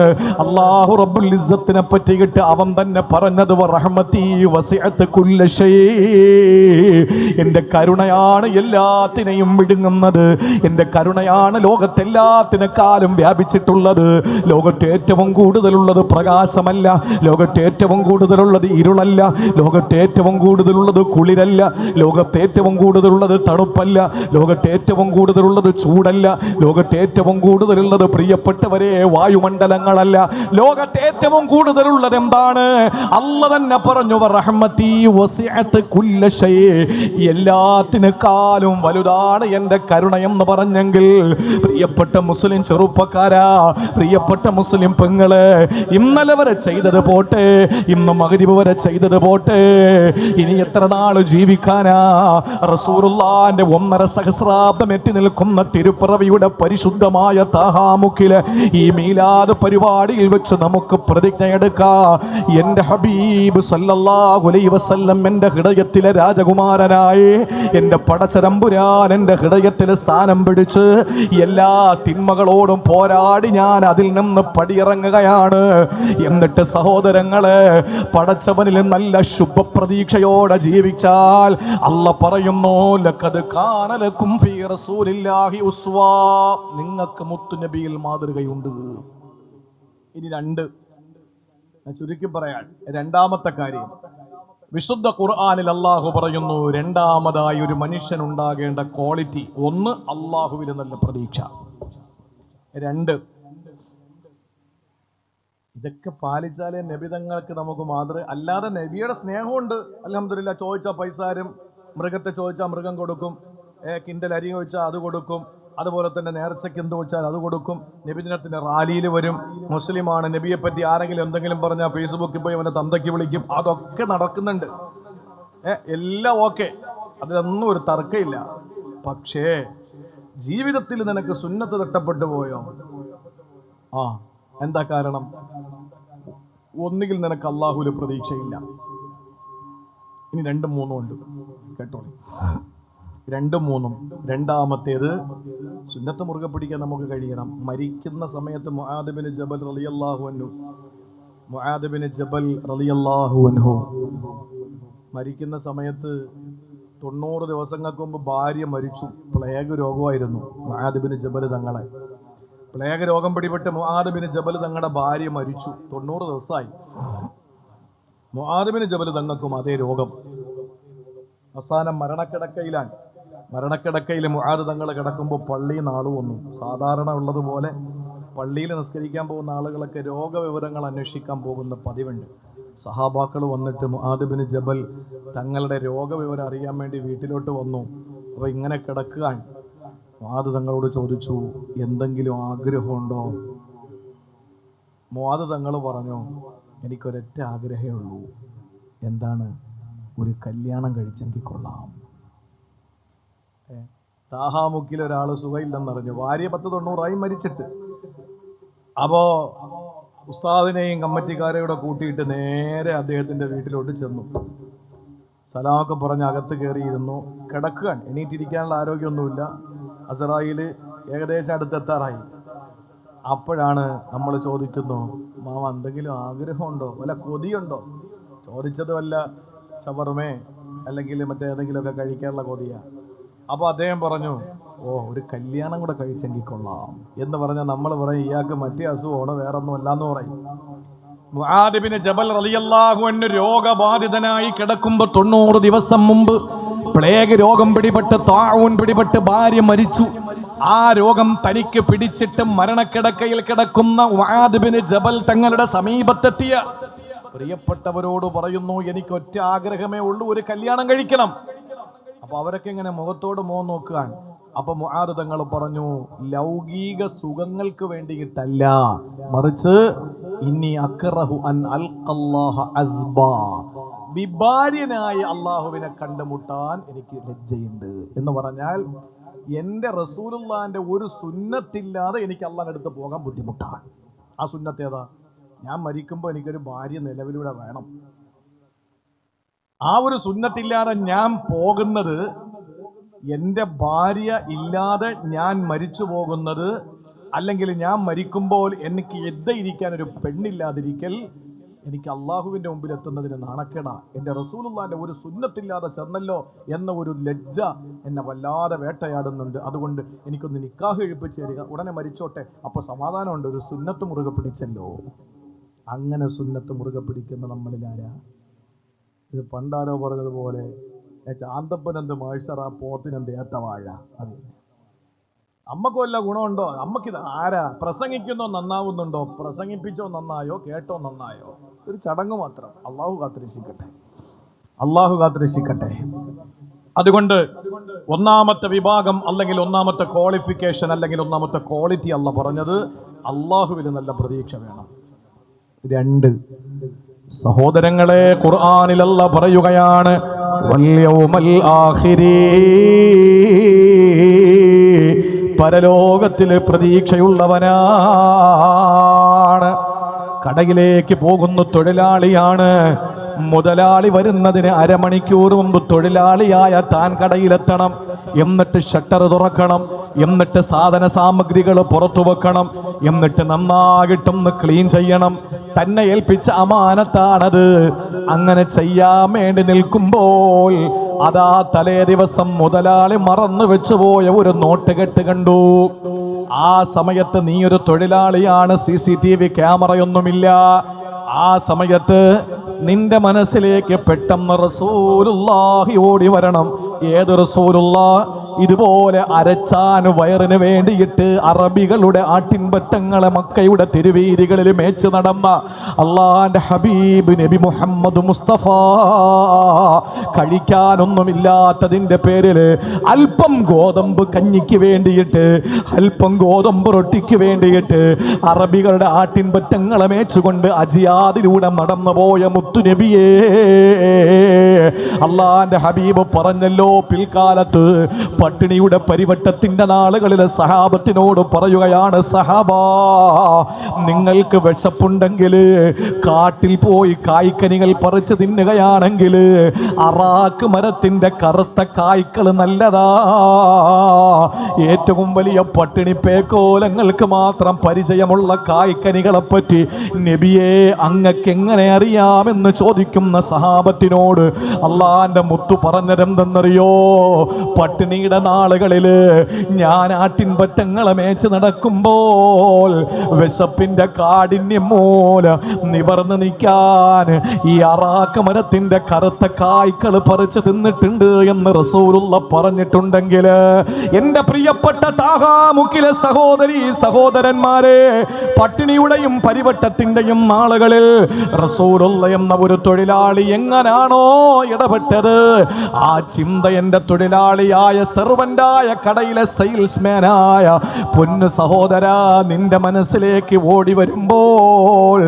അള്ളാഹു റബ്ബുൽ ഇസ്സത്തിനെ പറ്റിയിട്ട് അവൻ തന്നെ പറഞ്ഞത്, വറഹ്മതി വസിഅത് കുല്ല ശൈ. എന്റെ കരുണയാണ് എല്ലാത്തിനെയും വിഴുങ്ങുന്നത്, എന്റെ കരുണയാണ് ലോകത്തെല്ലാത്തിനേക്കാളും വ്യാപിച്ചിട്ടുള്ളത്. ലോകത്ത് ഏറ്റവും കൂടുതലുള്ളത് പ്രകാശമല്ല, ലോകത്ത് ഏറ്റവും കൂടുതലുള്ളത് ഇരുളല്ല, ലോകത്ത് ഏറ്റവും കൂടുതലുള്ളത് കുളിരല്ല, ലോകത്ത് ഏറ്റവും കൂടുതലുള്ളത് തണുപ്പല്ല, ലോകത്ത് ഏറ്റവും കൂടുതലുള്ളത് ചൂടല്ല, ലോകത്ത് ഏറ്റവും കൂടുതലുള്ളത് പ്രിയപ്പെട്ടവരെ വായുമണ്ഡലങ്ങളല്ല. ലോകത്ത് ഏറ്റവും കൂടുതലുള്ളത് എന്താണ്? അല്ലാഹു തന്നെ പറഞ്ഞു, വറഹ്മതി വസിഅത് കുല്ല ശൈ. എല്ലാത്തിനേക്കാളും വലുതാണ് എന്റെ കരുണ എന്ന് പറഞ്ഞെങ്കിൽ, പ്രിയപ്പെട്ട മുസ്ലിം ചെറുപ്പക്കാരാ, പ്രിയപ്പെട്ട മുസ്ലിം പെങ്ങളെ, ഇന്നലെ വരെ ചെയ്തത് പോട്ടെ, ഇന്ന് മഗ്രിബ് വരെ ചെയ്തത് പോട്ടെ, ഇനി എത്ര നാൾ ജീവിക്കാനാ? റസൂലുള്ളാഹിന്റെ 1.5 സഹസ്രാബ്ദം എത്തി നിൽക്കുന്ന തിരുപ്പിറവിയുടെ പരിശുദ്ധമായ തഹാമുക്കിലെ ഈ മീലാദ് പരിപാടിയിൽ വെച്ച് നമുക്ക് പ്രതിജ്ഞയെടുക്കാം. എന്റെ ഹബീബ് സല്ലല്ലാഹു അലൈഹി വസല്ലം എന്റെ ഹൃദയത്തിലെ രാജകുമാരനായി, എന്റെ പടച്ചതമ്പുരാൻ എന്റെ ഹൃദയത്തിൽ സ്ഥാനം പിടിച്ച് എല്ലാ തിന്മകളോടും പോരാടി ഞാൻ അതിൽ നിന്ന് പടിയിറങ്ങുകയാണ്. എന്നിട്ട് സഹോദരങ്ങളെ, പടച്ചവനിൽ നല്ല ശുഭപ്രതീക്ഷയോടെ ജീവിച്ചാൽ അല്ലാഹു പറയുന്നു, ലഖദ് കാന ലക്കും ഫീ റസൂലില്ലാഹി ഉസ്വാ. നിങ്ങൾക്ക് മുത്തുനബിയിൽ മാതൃകയുണ്ട്. ഇനി രണ്ട് ചുരുക്കി പറയാൻ, രണ്ടാമത്തെ കാര്യം, വിശുദ്ധ ഖുർആനിൽ അല്ലാഹു പറയുന്നു, രണ്ടാമതായി ഒരു മനുഷ്യൻ ഉണ്ടാകേണ്ട ക്വാളിറ്റി, ഒന്ന് അല്ലാഹുവിൽ നല്ല പ്രതീക്ഷ, രണ്ട് ഇതൊക്കെ പാലിച്ചാലേ നബിതങ്ങൾക്ക് നമുക്ക് അല്ലാതെ നബിയുടെ സ്നേഹമുണ്ട്. അൽഹംദുലില്ലാ, ചോദിച്ചാൽ പൈസ ആരും, മൃഗത്തെ ചോദിച്ചാൽ മൃഗം കൊടുക്കും, കിൻഡൽ അരി ചോദിച്ചാൽ അത് കൊടുക്കും, അതുപോലെ തന്നെ നേർച്ചയ്ക്ക് എന്ത് ചോദിച്ചാൽ അത് കൊടുക്കും, നബിദിനത്തിന് റാലിയിൽ വരും, മുസ്ലിമാണ്, നബിയെ പറ്റി ആരെങ്കിലും എന്തെങ്കിലും പറഞ്ഞാൽ ഫേസ്ബുക്കിൽ പോയി അവനെ തന്തയ്ക്ക് വിളിക്കും. അതൊക്കെ നടക്കുന്നുണ്ട്, എല്ലാം ഓക്കെ, അതിലൊന്നും ഒരു തർക്കമില്ല. പക്ഷേ ജീവിതത്തിൽ നിനക്ക് സുന്നത്ത് തട്ടപ്പെട്ടു പോയോ? എന്താ കാരണം? ഒന്നുകിൽ നിനക്ക് അള്ളാഹുവിൽ പ്രതീക്ഷയില്ല. ഇനി 2, 3 ഉണ്ട്, കേട്ടോളി. 2, 3. രണ്ടാമത്തേത്, സുന്നത്ത് മുറുകെ പിടിക്കാൻ നമുക്ക് കഴിയണം. മരിക്കുന്ന സമയത്ത് മുആദ് ബിൻ ജബൽ റളിയല്ലാഹു അൻഹു മരിക്കുന്ന സമയത്ത് 90 ദിവസങ്ങൾക്ക് മുമ്പ് ഭാര്യ മരിച്ചു. പ്ലേഗ് രോഗമായിരുന്നു മുആദ് ബിൻ ജബൽ തങ്ങളെ. പ്ലേഗ് രോഗം പിടിപെട്ട് മുആദ് ബിൻ ജബൽ തങ്ങളുടെ ഭാര്യ മരിച്ചു. 90 ദിവസമായി. മുആദ് ബിൻ ജബൽ തങ്ങൾക്കും അതേ രോഗം. അവസാനം മരണക്കിടക്കയിൽ മുആദ് തങ്ങൾ കിടക്കുമ്പോൾ പള്ളിയിൽ നിന്ന് ആള് വന്നു. സാധാരണ ഉള്ളതുപോലെ പള്ളിയിൽ നിസ്കരിക്കാൻ പോകുന്ന ആളുകളൊക്കെ രോഗവിവരങ്ങൾ അന്വേഷിക്കാൻ പോകുന്ന പതിവുണ്ട്. സഹാബാക്കൾ വന്നിട്ട് മുആദ് ബിൻ ജബൽ തങ്ങളുടെ രോഗവിവരം അറിയാൻ വേണ്ടി വീട്ടിലോട്ട് വന്നു. അപ്പോൾ ഇങ്ങനെ കിടക്കാൻ മുആദ് തങ്ങളോട് ചോദിച്ചു, എന്തെങ്കിലും ആഗ്രഹമുണ്ടോ? മുആദ് തങ്ങൾ പറഞ്ഞു, എനിക്കൊരൊറ്റ ആഗ്രഹമേ ഉള്ളൂ. എന്താണ്? ഒരു കല്യാണം കഴിച്ചെങ്കിൽ കൊള്ളാം. താഹാമുക്കിൽ ഒരാൾ സുഖമില്ലെന്നറിഞ്ഞു. ഭാര്യ 10-90 മരിച്ചിട്ട്. അപ്പോൾ ഉസ്താദിനെയും കമ്മിറ്റിക്കാരെയും കൂട്ടിയിട്ട് നേരെ അദ്ദേഹത്തിൻ്റെ വീട്ടിലോട്ട് ചെന്നു. സലാമൊക്കെ പറഞ്ഞ് അകത്ത് കയറിയിരുന്നു. കിടക്കുകയാണ്, എണീറ്റിരിക്കാനുള്ള ആരോഗ്യമൊന്നുമില്ല. അസറായിൽ ഏകദേശം അടുത്തെത്താറായി. അപ്പോഴാണ് നമ്മൾ ചോദിക്കുന്നു, മാമ എന്തെങ്കിലും ആഗ്രഹമുണ്ടോ, വല്ല കൊതിയുണ്ടോ? ചോദിച്ചത് വല്ല ഷവർമേ അല്ലെങ്കിൽ മറ്റേതെങ്കിലുമൊക്കെ കഴിക്കാനുള്ള കൊതിയാ. അപ്പോൾ അദ്ദേഹം പറഞ്ഞു, ഒരു കല്യാണം കൂടെ കഴിച്ചെങ്കിൽ കൊള്ളാം എന്ന് പറഞ്ഞാൽ നമ്മൾ പറയും ഇയാൾക്ക് മറ്റേ അസുഖമാണ്, വേറെ ഒന്നും അല്ലാന്ന് പറയും. മുആദ് ബിൻ ജബൽ റളിയല്ലാഹു അൻഹു രോഗബാധിതനായി കിടക്കുമ്പോൾ 90 ദിവസം മുമ്പ് പ്ലേഗ് രോഗം പിടിപെട്ട്, താഊൻ പിടിപെട്ട് ഭാര്യ മരിച്ചു. ആ രോഗം തനിക്ക് പിടിച്ചിട്ട് മരണക്കിടക്കയിൽ കിടക്കുന്ന മുആദ് ബിൻ ജബൽ തങ്ങളുടെ സമീപത്തെത്തിയ പ്രിയപ്പെട്ടവരോട് പറയുന്നു, എനിക്ക് ഒറ്റ ആഗ്രഹമേ ഉള്ളൂ, ഒരു കല്യാണം കഴിക്കണം. അപ്പൊ അവരൊക്കെ ഇങ്ങനെ മുഖത്തോട് മുഖം നോക്കാൻ. അപ്പൊ മുആദ് തങ്ങൾ പറഞ്ഞു, ലൗകിക സുഖങ്ങൾക്ക് വേണ്ടിയിട്ടല്ല, മറിച്ച് ഇന്നി അക്റഹു അൻ അൽഖല്ലാഹ അസ്ബാ, വിഭാര്യനായ അള്ളാഹുവിനെ കണ്ടുമുട്ടാൻ എനിക്ക് ലജ്ജയുണ്ട് എന്ന് പറഞ്ഞാൽ എൻ്റെ റസൂലുള്ളാന്റെ ഒരു സുന്നത്തില്ലാതെ എനിക്ക് അള്ളാഹിന്റെ അടുത്ത് പോകാൻ ബുദ്ധിമുട്ടാണ്. ആ സുന്നത്ത് ഏതാ? ഞാൻ മരിക്കുമ്പോൾ എനിക്കൊരു ഭാര്യ നിലവിലൂടെ വേണം. ആ ഒരു സുന്നത്തില്ലാതെ ഞാൻ പോകുന്നത്, എൻ്റെ ഭാര്യ ഇല്ലാതെ ഞാൻ മരിച്ചു പോകുന്നത്, അല്ലെങ്കിൽ ഞാൻ മരിക്കുമ്പോൾ എനിക്ക് ഇരിക്കാൻ ഒരു പെണ്ണില്ലാതിരിക്കൽ എനിക്ക് അള്ളാഹുവിൻ്റെ മുമ്പിൽ എത്തുന്നതിന് നാണക്കേടാ. എൻ്റെ റസൂലുള്ളാന്റെ ഒരു സുന്നത്തില്ലാതെ ചെന്നല്ലോ എന്ന ഒരു ലജ്ജ എന്നെ വല്ലാതെ വേട്ടയാടുന്നുണ്ട്. അതുകൊണ്ട് എനിക്കൊന്ന് നിക്കാഹ് കഴിപ്പിച്ച് തരിക, ഉടനെ മരിച്ചോട്ടെ, അപ്പൊ സമാധാനമുണ്ട്, ഒരു സുന്നത്ത് മുറുകെ പിടിച്ചല്ലോ. അങ്ങനെ സുന്നത്ത് മുറുകെ പിടിക്കുന്ന നമ്മളിലാരാ? ഇത് പണ്ടാരോ പറഞ്ഞതുപോലെ ചാന്തപ്പനെന്ത് മാഴ്സറ, പോത്തിനെന്ത് ഏത്തവാഴ. അത് അമ്മക്ക് വല്ല ഗുണമുണ്ടോ? അമ്മക്കിത് ആരാ? പ്രസംഗിക്കുന്നോ നന്നാവുന്നുണ്ടോ? പ്രസംഗിപ്പിച്ചോ നന്നായോ? കേട്ടോ നന്നായോ? ഒരു ചടങ്ങ് മാത്രം. അള്ളാഹു കാത്തുരക്ഷിക്കട്ടെ, അള്ളാഹു കാത്തുരക്ഷിക്കട്ടെ. അതുകൊണ്ട് ഒന്നാമത്തെ വിഭാഗം അല്ലെങ്കിൽ ഒന്നാമത്തെ ക്വാളിഫിക്കേഷൻ അല്ലെങ്കിൽ ഒന്നാമത്തെ ക്വാളിറ്റി അല്ല പറഞ്ഞത്, അള്ളാഹുവിൽ നല്ല പ്രതീക്ഷ വേണം. 2, സഹോദരങ്ങളെ, ഖുർആനിൽ അല്ലാഹ് പറയുകയാണ്, വൽ യൗമൽ ആഖിരി, പരലോകത്തിൽ പ്രതീക്ഷയുള്ളവനാണ്. കടയിലേക്ക് പോകുന്ന തൊഴിലാളിയാണ്. മുതലാളി വരുന്നതിന് അരമണിക്കൂർ മുമ്പ് തൊഴിലാളിയായ താൻ കടയിലെത്തണം. എന്നിട്ട് ഷട്ടർ തുറക്കണം, എന്നിട്ട് സാധന സാമഗ്രികൾ പുറത്തു വെക്കണം, എന്നിട്ട് നന്നായിട്ടൊന്ന് ക്ലീൻ ചെയ്യണം. തന്നെ ഏൽപ്പിച്ച അമാനത്താണത്. അങ്ങനെ ചെയ്യാൻ വേണ്ടി നിൽക്കുമ്പോൾ അതാ തലേ ദിവസം മുതലാളി മറന്നു വെച്ചുപോയ ഒരു നോട്ടുകെട്ട് കണ്ടു. ആ സമയത്ത് നീ ഒരു തൊഴിലാളിയാണ്, CCTV ക്യാമറയൊന്നുമില്ല. ആ സമയത്ത് നിന്റെ മനസ്സിലേക്ക് പെട്ടെന്ന് റസൂലുള്ളാഹി ഓടി വരണം. ഏത് റസൂലുള്ളാഹ്? ഇതുപോലെ അരച്ചാൻ വയറിന് വേണ്ടിയിട്ട് അറബികളുടെ ആട്ടിൻപറ്റങ്ങളെ മക്കയുടെ തെരുവീതികളിൽ മേച്ച് നടന്ന അള്ളാന്റെ ഹബീബ് നബി മുഹമ്മദ് മുസ്തഫ, കഴിക്കാനൊന്നുമില്ലാത്തതിൻ്റെ പേരിൽ അല്പം ഗോതമ്പ് കഞ്ഞിക്ക് വേണ്ടിയിട്ട്, അല്പം ഗോതമ്പ് റൊട്ടിക്ക് വേണ്ടിയിട്ട് അറബികളുടെ ആട്ടിൻപറ്റങ്ങളെ മേച്ചുകൊണ്ട് അജിയാദിലൂടെ നടന്നു പോയ മുത്തുനബിയേ, അള്ളാന്റെ ഹബീബ് പറഞ്ഞല്ലോ, പിൽക്കാലത്ത് പട്ടിണിയുടെ പരിവട്ടത്തിന്റെ നാളുകളിലെ സഹാബത്തിനോട് പറയുകയാണ്, സഹാബാ, നിങ്ങൾക്ക് വിശപ്പുണ്ടെങ്കിൽ കാട്ടിൽ പോയി കായ്ക്കനികൾ പറിച്ച് തിന്നുകയാണെങ്കിൽ അറാക്ക് മരത്തിന്റെ കറുത്ത കായ്ക്കൾ നല്ലതാ. ഏറ്റവും വലിയ പട്ടിണി പേക്കോലങ്ങൾക്ക് മാത്രം പരിചയമുള്ള കായ്ക്കനികളെ പറ്റി നബിയെ അങ്ങക്ക് എങ്ങനെ അറിയാമെന്ന് ചോദിക്കുന്ന സഹാബത്തിനോട് അള്ളാന്റെ മുത്തു പറഞ്ഞതെന്തെന്നറിയോ? പട്ടിണിയുടെ അവധിയുടെ നാളുകളില് ഞാൻ ആട്ടിൻപറ്റങ്ങളെ മേച്ച് നടക്കുമ്പോൾ വിശപ്പിന്റെ കാഠിന്യം മൂലം നിവർന്ന് നിൽക്കാൻ ഈ അറാക്ക മരത്തിന്റെ കറുത്ത കായ്ക്കൾ പറിച്ച് തിന്നിട്ടുണ്ട് എന്ന് റസൂലുള്ള പറഞ്ഞിട്ടുണ്ടെങ്കിൽ എന്റെ പ്രിയപ്പെട്ട താഹാമുക്കിലെ സഹോദരി സഹോദരന്മാരെ, പട്ടിണിയുടെയും പരിവട്ടത്തിന്റെയും നാളുകളിൽ റസൂലുള്ള എന്ന ഒരു തൊഴിലാളി എങ്ങനാണോ ഇടപെട്ടത്, ആ ചിന്ത എന്റെ തൊഴിലാളിയായ സെർവന്റായ കടയിലെ സെയിൽസ്മാനായ പൊന്നു സഹോദര നിന്റെ മനസ്സിലേക്ക് ഓടി വരുമ്പോൾ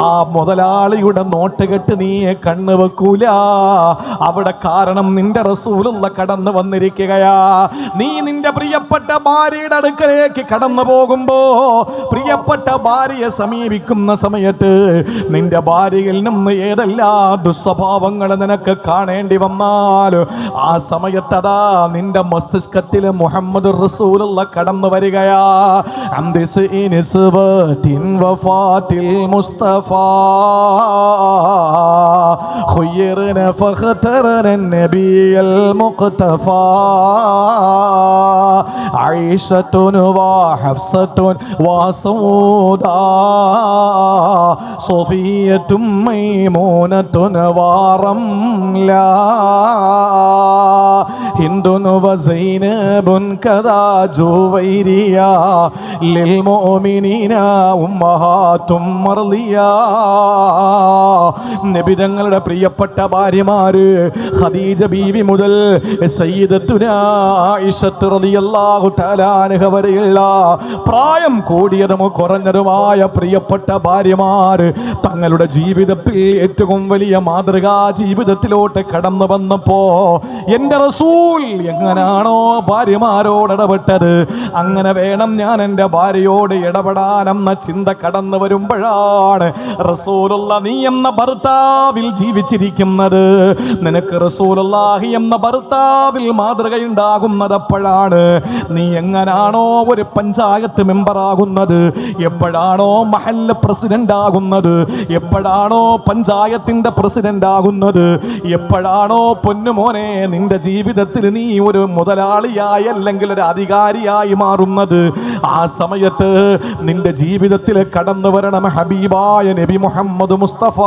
ആ മുതലാളിയുടെ നോട്ടുകെട്ട് നീ കണ്ണു വെക്കൂല. അവിടെ കാരണം നിന്റെ റസൂലുള്ള കടന്നു വന്നിരിക്കുകയാ. നീ നിന്റെ പ്രിയപ്പെട്ട ഭാര്യയുടെ അടുക്കലേക്ക് കടന്നു പോകുമ്പോ, പ്രിയപ്പെട്ട ഭാര്യയെ സമീപിക്കുന്ന സമയത്ത് നിന്റെ ഭാര്യയിൽ നിന്ന് ഏതെല്ലാം ദുസ്വഭാവങ്ങൾ നിനക്ക് കാണേണ്ടി വന്നാൽ ആ സമയത്തതാ നിന്റെ മസ്തിഷ്കത്തിൽ മുഹമ്മദ് റസൂലുള്ള കടന്നു വരികയാ. വഫാത്തിൽ മുസ്തഫ ഖുയ്യിർന ഫഖതറന നബിയൽ മുഖ്തഫ ആയിഷത്തുൻ വഹഫ്സത്തുൻ വസൗദാ സഫിയത്തും മൈമൂനത്തുൻ വറംലാ ഹിന്ദുൻ വസൈനബുൻ കദാ ജുവൈരിയ ലിൽ മുഅ്മിനീന ഉമ്മഹാത്തും മർളിയാ. നബിതങ്ങളുടെ പ്രിയപ്പെട്ട ഭാര്യമാര് ഖദീജ ബീവി മുതൽ സയ്യിദത്തുനാ ആയിഷത്ത് റളിയല്ലാഹു തആല അൻഹ വരെയുള്ള പ്രായം കൂടിയതും കുറഞ്ഞതുമായ പ്രിയപ്പെട്ട ഭാര്യമാര് തങ്ങളുടെ ജീവിതത്തിൽ ഏറ്റവും വലിയ മാതൃകാ ജീവിതത്തിലോട്ട് കടന്നു വന്നപ്പോ എന്റെ റസൂൽ എങ്ങനാണോ ഭാര്യമാരോട് ഇടപെട്ടത്, അങ്ങനെ വേണം ഞാൻ എൻ്റെ ഭാര്യയോട് ഇടപെടാനെന്ന ചിന്ത കടന്നു വരുമ്പോഴാണ് റസൂലുള്ള നീ എന്ന ഭർത്താവിൽ ജീവിച്ചിരിക്കുന്നത്. നിനക്ക് റസൂലുള്ളാഹി എന്ന ഭർത്താവിൽ മാതൃകയുണ്ടാകുന്നത് എപ്പോഴാണ്? നീ എങ്ങനാണോ ഒരു പഞ്ചായത്ത് മെമ്പറാകുന്നത്, എപ്പോഴാണോ മഹല്ല് പ്രസിഡന്റ് ആകുന്നത്, എപ്പോഴാണോ പഞ്ചായത്തിന്റെ പ്രസിഡന്റ് ആകുന്നത്, എപ്പോഴാണോ പൊന്നുമോനെ നിന്റെ ജീവിതത്തിൽ നീ ഒരു മുതലാളിയായി അല്ലെങ്കിൽ ഒരു അധികാരിയായി മാറുന്നത്, ആ സമയത്ത് നിന്റെ ജീവിതത്തിൽ കടന്നു വരണം ഹബീബായ നബി മുഹമ്മദ് മുസ്തഫ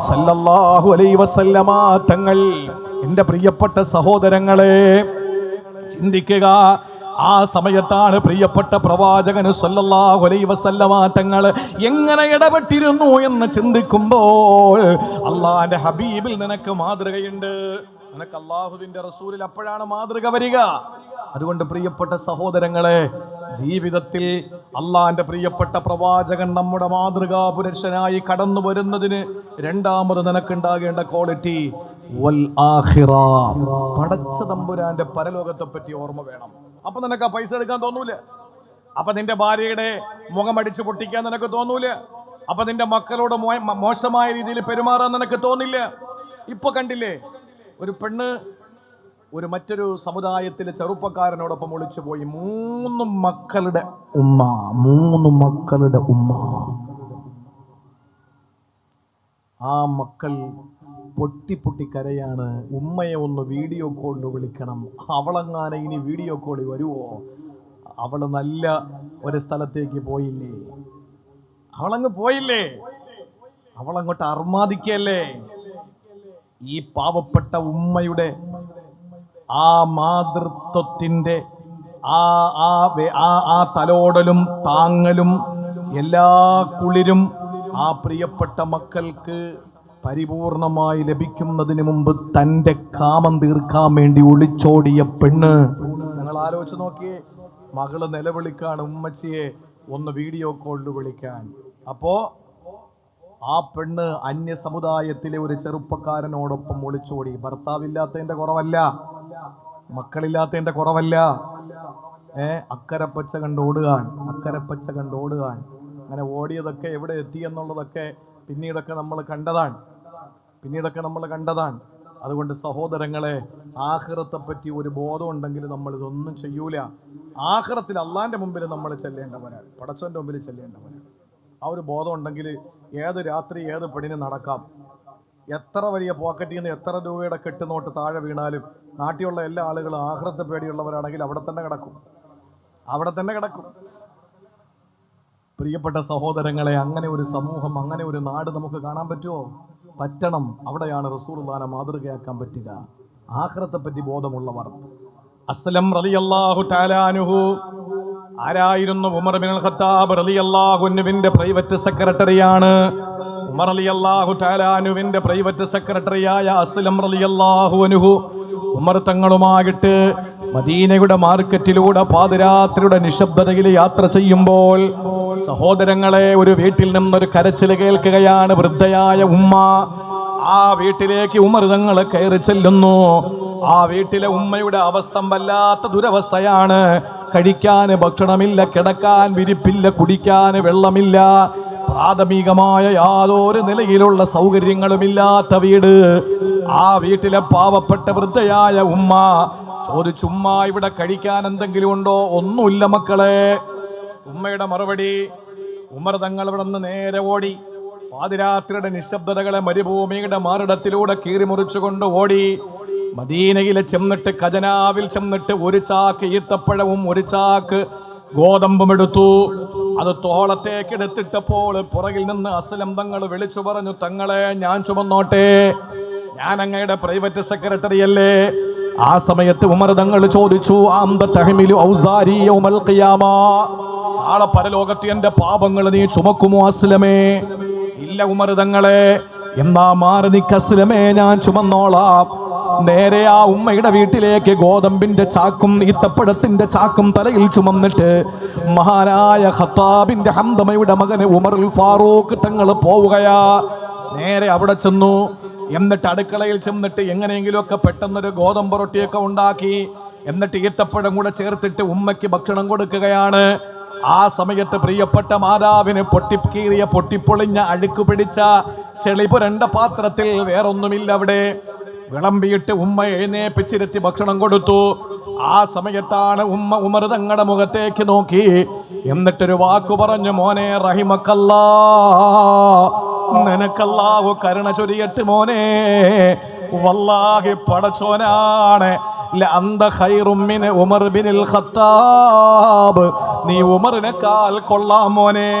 സല്ലല്ലാഹു അലൈഹി വസല്ലമ തങ്ങൾ. എൻ്റെ പ്രിയപ്പെട്ട സഹോദരങ്ങളെ, ചിന്തിക്കുക. ആ സമയത്താണ് പ്രിയപ്പെട്ട പ്രവാചകന് സല്ലല്ലാഹു അലൈഹി വസല്ലമ തങ്ങൾ എങ്ങനെ ഇടപെട്ടിരുന്നു എന്ന് ചിന്തിക്കുമ്പോൾ അള്ളാന്റെ ഹബീബിൽ നിനക്ക് മാതൃകയുണ്ട്. നിനക്ക് അള്ളാഹുവിന്റെ റസൂലിൽ അപ്പോഴാണ് മാതൃക വരിക. അതുകൊണ്ട് പ്രിയപ്പെട്ട സഹോദരങ്ങളെ, ജീവിതത്തിൽ അള്ളാന്റെ പ്രിയപ്പെട്ട പ്രവാചകൻ നമ്മുടെ മാതൃകാ പുരുഷനായി കടന്നു വരുന്നതിന് രണ്ടാമത് നിനക്കുണ്ടാകേണ്ട ക്വാളിറ്റി വൽ ആഖിറ, പടച്ച തമ്പുരാന്റെ പരലോകത്തെ പറ്റി ഓർമ്മ വേണം. അപ്പൊ നിനക്ക് ആ പൈസ എടുക്കാൻ തോന്നൂല. അപ്പൊ നിന്റെ ഭാര്യയുടെ മുഖമടിച്ചു പൊട്ടിക്കാൻ നിനക്ക് തോന്നൂല. അപ്പൊ നിന്റെ മക്കളോട് മോശമായ രീതിയിൽ പെരുമാറാൻ നിനക്ക് തോന്നില്ല. ഇപ്പൊ കണ്ടില്ലേ, ഒരു പെണ്ണ് ഒരു മറ്റൊരു സമുദായത്തിലെ ചെറുപ്പക്കാരനോടൊപ്പം ഒളിച്ചു പോയി. 3 മക്കളുടെ ഉമ്മ. ആ മക്കൾ പൊട്ടി കരയാണ്. ഉമ്മയെ ഒന്ന് വീഡിയോ കോളിൽ വിളിക്കണം. അവളെങ്ങാനെ ഇനി വീഡിയോ കോളിൽ വരുവോ? അവള് നല്ല ഒരു സ്ഥലത്തേക്ക് പോയില്ലേ? അവളങ്ങ് പോയില്ലേ? അവളങ്ങോട്ട് അർമാദിക്കല്ലേ? ഈ പാവപ്പെട്ട ഉമ്മയുടെ ആ മാതൃത്വത്തിന്റെ ആ തലോടലും താങ്ങലും എല്ലാ കുളിരും ആ പ്രിയപ്പെട്ട മക്കൾക്ക് പരിപൂർണമായി ലഭിക്കുന്നതിന് മുമ്പ് തന്റെ കാമം തീർക്കാൻ വേണ്ടി ഒളിച്ചോടിയ പെണ്ണ്. നിങ്ങൾ ആലോചിച്ച് നോക്കിയേ, മകള് നിലവിളിക്കാണ് ഉമ്മച്ചിയെ ഒന്ന് വീഡിയോ കോളിൽ വിളിക്കാൻ. അപ്പോ ആ പെണ്ണ് അന്യ സമുദായത്തിലെ ഒരു ചെറുപ്പക്കാരനോടൊപ്പം ഒളിച്ചോടി. ഭർത്താവില്ലാത്തതിന്റെ കുറവല്ല, മക്കളില്ലാത്തതിന്റെ കുറവല്ല. അക്കരപ്പച്ച കണ്ട് ഓടുകാൻ. അങ്ങനെ ഓടിയതൊക്കെ എവിടെ എത്തി എന്നുള്ളതൊക്കെ പിന്നീടൊക്കെ നമ്മൾ കണ്ടതാണ്. അതുകൊണ്ട് സഹോദരങ്ങളെ, ആഖിറത്തെ പറ്റി ഒരു ബോധം ഉണ്ടെങ്കിൽ നമ്മൾ ഇതൊന്നും ചെയ്യൂല. ആഖിറത്തിൽ അള്ളാന്റെ മുമ്പിൽ നമ്മൾ ചെല്ലേണ്ടവരാണ്, പടച്ചവന്റെ മുമ്പിൽ ചെല്ലേണ്ടവരാണ്. ആ ഒരു ബോധം ഉണ്ടെങ്കിൽ ഏത് രാത്രി ഏത് പെണ്ണിന് നടക്കാം, എത്ര വലിയ പോക്കറ്റിൽ നിന്ന് എത്ര രൂപയുടെ കെട്ടുനോട്ട് താഴെ വീണാലും നാട്ടിലുള്ള എല്ലാ ആളുകളും ആഖിറത്ത് പേടിയുള്ളവരാണെങ്കിൽ അവിടെ തന്നെ കിടക്കും. പ്രിയപ്പെട്ട സഹോദരങ്ങളെ, അങ്ങനെ ഒരു സമൂഹം, അങ്ങനെ ഒരു നാട് നമുക്ക് കാണാൻ പറ്റുമോ? പറ്റണം. അവിടെയാണ് റസൂലുള്ളാഹിനെ മാതൃകയാക്കാൻ പറ്റുക. ആഖിറത്തെ പറ്റി ബോധമുള്ളവർ. അസ്ലം റളിയല്ലാഹു തആല അൻഹു ആരായിരുന്നു? ഉമർ ഇബ്നുൽ ഖത്താബ് റളിയല്ലാഹു അൻഹുവിന്റെ പ്രൈവറ്റ് സെക്രട്ടറിയാണ്. ഉമർ റളിയല്ലാഹു തആല അൻഹുവിന്റെ പ്രൈവറ്റ് സെക്രട്ടറിയായ അസ്ലം റളിയല്ലാഹു അൻഹു ഉമർ തങ്ങളുമായിട്ട് മദീനയുടെ മാർക്കറ്റിലൂടെ പാതിരാത്രിയുടെ നിശബ്ദതയിൽ യാത്ര ചെയ്യുമ്പോൾ സഹോദരങ്ങളെ, ഒരു വീട്ടിൽ നിന്നൊരു കരച്ചിൽ കേൾക്കുകയാണ്. വൃദ്ധയായ ഉമ്മ. ആ വീട്ടിലേക്ക് ഉമർ തങ്ങൾ കയറി ചെല്ലുന്നു. ആ വീട്ടിലെ ഉമ്മയുടെ അവസ്ഥ വല്ലാത്ത ദുരവസ്ഥയാണ്. കഴിക്കാൻ ഭക്ഷണമില്ല, കിടക്കാൻ വിരിപ്പില്ല, കുടിക്കാൻ വെള്ളമില്ല, പ്രാഥമികമായ യാതൊരു നിലയിലുള്ള സൗകര്യങ്ങളുമില്ലാത്ത വീട്. ആ വീട്ടിലെ പാവപ്പെട്ട വൃദ്ധയായ ഉമ്മ ചോദിച്ചു, ഉമ്മ ഇവിടെ കഴിക്കാൻ എന്തെങ്കിലും ഉണ്ടോ? ഒന്നുമില്ല മക്കളെ. ഉമ്മയുടെ മറുപടി, ഉമർ തങ്ങൾ ഇവിടെ നിന്ന് നേരെ ഓടി. പാതിരാത്രിയുടെ നിശബ്ദതകളെ മരുഭൂമിയുടെ മാറിടത്തിലൂടെ കീറിമുറിച്ചുകൊണ്ട് ഓടി മദീനയിലെ ചെന്നിട്ട് ഖജനാവിൽ ചെന്നിട്ട് ഒരു ചാക്ക് ഈത്തപ്പഴവും ഒരു ചാക്ക് ഗോതമ്പും എടുത്തു. അത് തോളത്തേക്ക് എടുത്തിട്ടപ്പോൾ പുറകിൽ നിന്ന് അസ്ലം തങ്ങൾ വിളിച്ചു പറഞ്ഞു, തങ്ങളെ ഞാൻ ചുമന്നോട്ടെ, ഞാൻ അങ്ങയുടെ പ്രൈവറ്റ് സെക്രട്ടറി അല്ലേ? ആ സമയത്ത് ഉമർ തങ്ങൾ ചോദിച്ചു, നാളെ പരലോകത്ത് എന്റെ പാപങ്ങൾ നീ ചുമക്കുമോ അസ്ലമേ? ഇല്ല ഉമർ തങ്ങളെ. എന്നാ മാറി നിക്ക് അസ്ലമേ, ഞാൻ ചുമന്നോളാം. നേരെ ആ ഉമ്മയുടെ വീട്ടിലേക്ക് ഗോതമ്പിന്റെ ചാക്കും ഈത്തപ്പഴത്തിന്റെ ചാക്കും തലയിൽ ചുമന്നിട്ട് മഹാനായ ഖത്താബിന്റെ ഹംദമയുടെ മകന് ഉമറുൽ ഫാറൂഖ് തങ്ങൾ പോവുകയാ. നേരെ അവിടെ ചെന്നു. എന്നിട്ട് അടുക്കളയിൽ ചെന്നിട്ട് എങ്ങനെയെങ്കിലുമൊക്കെ പെട്ടെന്നൊരു ഗോതമ്പ് റൊട്ടിയൊക്കെ ഉണ്ടാക്കി എന്നിട്ട് ഈത്തപ്പഴം കൂടെ ചേർത്തിട്ട് ഉമ്മയ്ക്ക് ഭക്ഷണം കൊടുക്കുകയാണ്. ആ സമയത്ത് പ്രിയപ്പെട്ട മാതാവിന് പൊട്ടിപ്പൊളിഞ്ഞ അഴുക്ക് പിടിച്ച ചെളി പുരണ്ട പാത്രത്തിൽ വേറൊന്നുമില്ല. അവിടെ വിളമ്പിയിട്ട് ഉമ്മ എഴുന്നേപ്പിച്ചിരുത്തി ഭക്ഷണം കൊടുത്തു. ആ സമയത്താണ് ഉമ്മ ഉമർ തങ്ങളുടെ മുഖത്തേക്ക് നോക്കി എന്നിട്ടൊരു വാക്കു പറഞ്ഞു, മോനെ റഹിമക്കല്ലാ, നിനക്കല്ലാഹു കരുണ ചൊരിയട്ട് മോനെ, വല്ലാഹി പടച്ചോനാണ്, ഉമർ ബിനുൽ ഖത്താബ്, നീ ഉമറിനേക്കാൾ കൊള്ളാം മോനെ,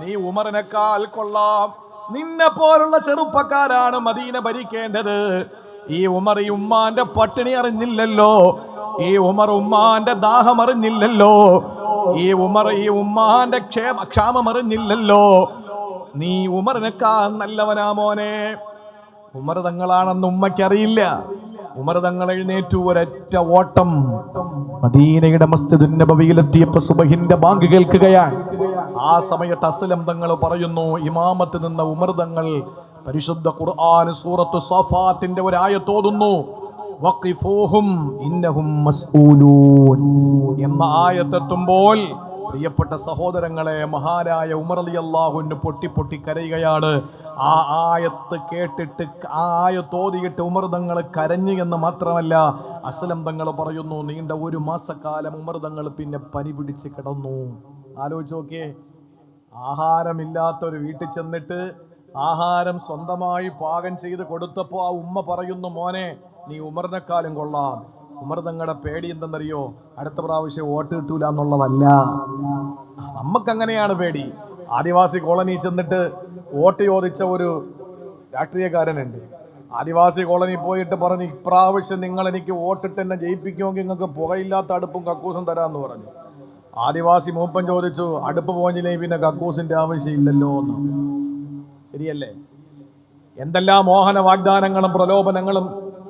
നീ ഉമറിനേക്കാൾ കൊള്ളാം. നിന്നെ പോലുള്ള ചെറുപ്പക്കാരാണ് മദീന ഭരിക്കേണ്ടത്. ഈ ഉമർ ഈ ഉമ്മാന്റെ പട്ടിണി അറിഞ്ഞില്ലല്ലോ, ഈ ഉമർ ഉമ്മാന്റെ ദാഹം അറിഞ്ഞില്ലല്ലോ, ഈ ഉമർ ഈ ഉമ്മാന്റെ ക്ഷാമം അറിഞ്ഞില്ലല്ലോ. നീ ഉമറിനേക്കാൾ നല്ലവനാ മോനെ. ഉമർ തങ്ങളാണെന്ന് ഉമ്മയ്ക്കറിയില്ല. ഉമർ തങ്ങൾ എഴുന്നേറ്റു, ഒരൊറ്റ ഓട്ടം മദീനയുടെ മസ്ജിദുൻ നബവിയിലെത്തിയപ്പോൾ സുബഹിന്റെ ബാങ്ക് കേൾക്കുകയാണ്. ആ സമയത്ത് അസ്ലം തങ്ങൾ പറയുന്നു, ഇമാമത്ത് നിന്ന ഉമർ തങ്ങൾ പരിശുദ്ധ ഖുർആൻ സൂറത്തു സഫാത്തിന്റെ ഒരു ആയത്ത് ഓതുന്നു, വഖിഫൂഹും ഇന്നഹും മസ്ഊലൂൻ എന്ന ആയത്തെത്തുമ്പോൾ പ്രിയപ്പെട്ട സഹോദരങ്ങളെ, മഹാനായ ഉമർ റളിയല്ലാഹു അൻഹു പൊട്ടി കരയുകയാണ്. ആ ആയത്ത് കേട്ടിട്ട്, ആ ആയത്ത് ഓതിയിട്ട് ഉമർ തങ്ങൾ കരഞ്ഞു എന്ന് മാത്രമല്ല, അസ്ലം തങ്ങൾ പറയുന്നു, നീണ്ട ഒരു മാസക്കാലം ഉമർ തങ്ങൾ പിന്നെ പനി പിടിച്ച് കിടന്നു. ആലോചിച്ച് നോക്കിയേ, ആഹാരമില്ലാത്ത ഒരു വീട്ടിൽ ചെന്നിട്ട് ആഹാരം സ്വന്തമായി പാകം ചെയ്ത് കൊടുത്തപ്പോൾ ആ ഉമ്മ പറയുന്നു, മോനെ നീ ഉമറിനെക്കാളും കൊള്ളാം. ഉമർ തങ്ങളുടെ പേടി എന്തെന്നറിയോ? അടുത്ത പ്രാവശ്യം വോട്ട് കിട്ടൂല എന്നുള്ളതല്ല. നമുക്കങ്ങനെയാണ് പേടി. ആദിവാസി കോളനി ചെന്നിട്ട് വോട്ട് ചോദിച്ച ഒരു രാഷ്ട്രീയക്കാരനുണ്ട്. ആദിവാസി കോളനി പോയിട്ട് പറഞ്ഞു, ഇപ്രാവശ്യം നിങ്ങൾ എനിക്ക് വോട്ടിട്ട് എന്നെ ജയിപ്പിക്കുമെങ്കിൽ നിങ്ങൾക്ക് പുകയില്ലാത്ത അടുപ്പും കക്കൂസും തരാമെന്ന് പറഞ്ഞു. ആദിവാസി മൂപ്പൻ ചോദിച്ചു, അടുപ്പ് പോഞ്ഞില്ലെങ്കിൽ പിന്നെ കക്കൂസിന്റെ ആവശ്യമില്ലല്ലോ എന്ന്. ശരിയല്ലേ? എന്തെല്ലാം മോഹന വാഗ്ദാനങ്ങളും പ്രലോഭനങ്ങളും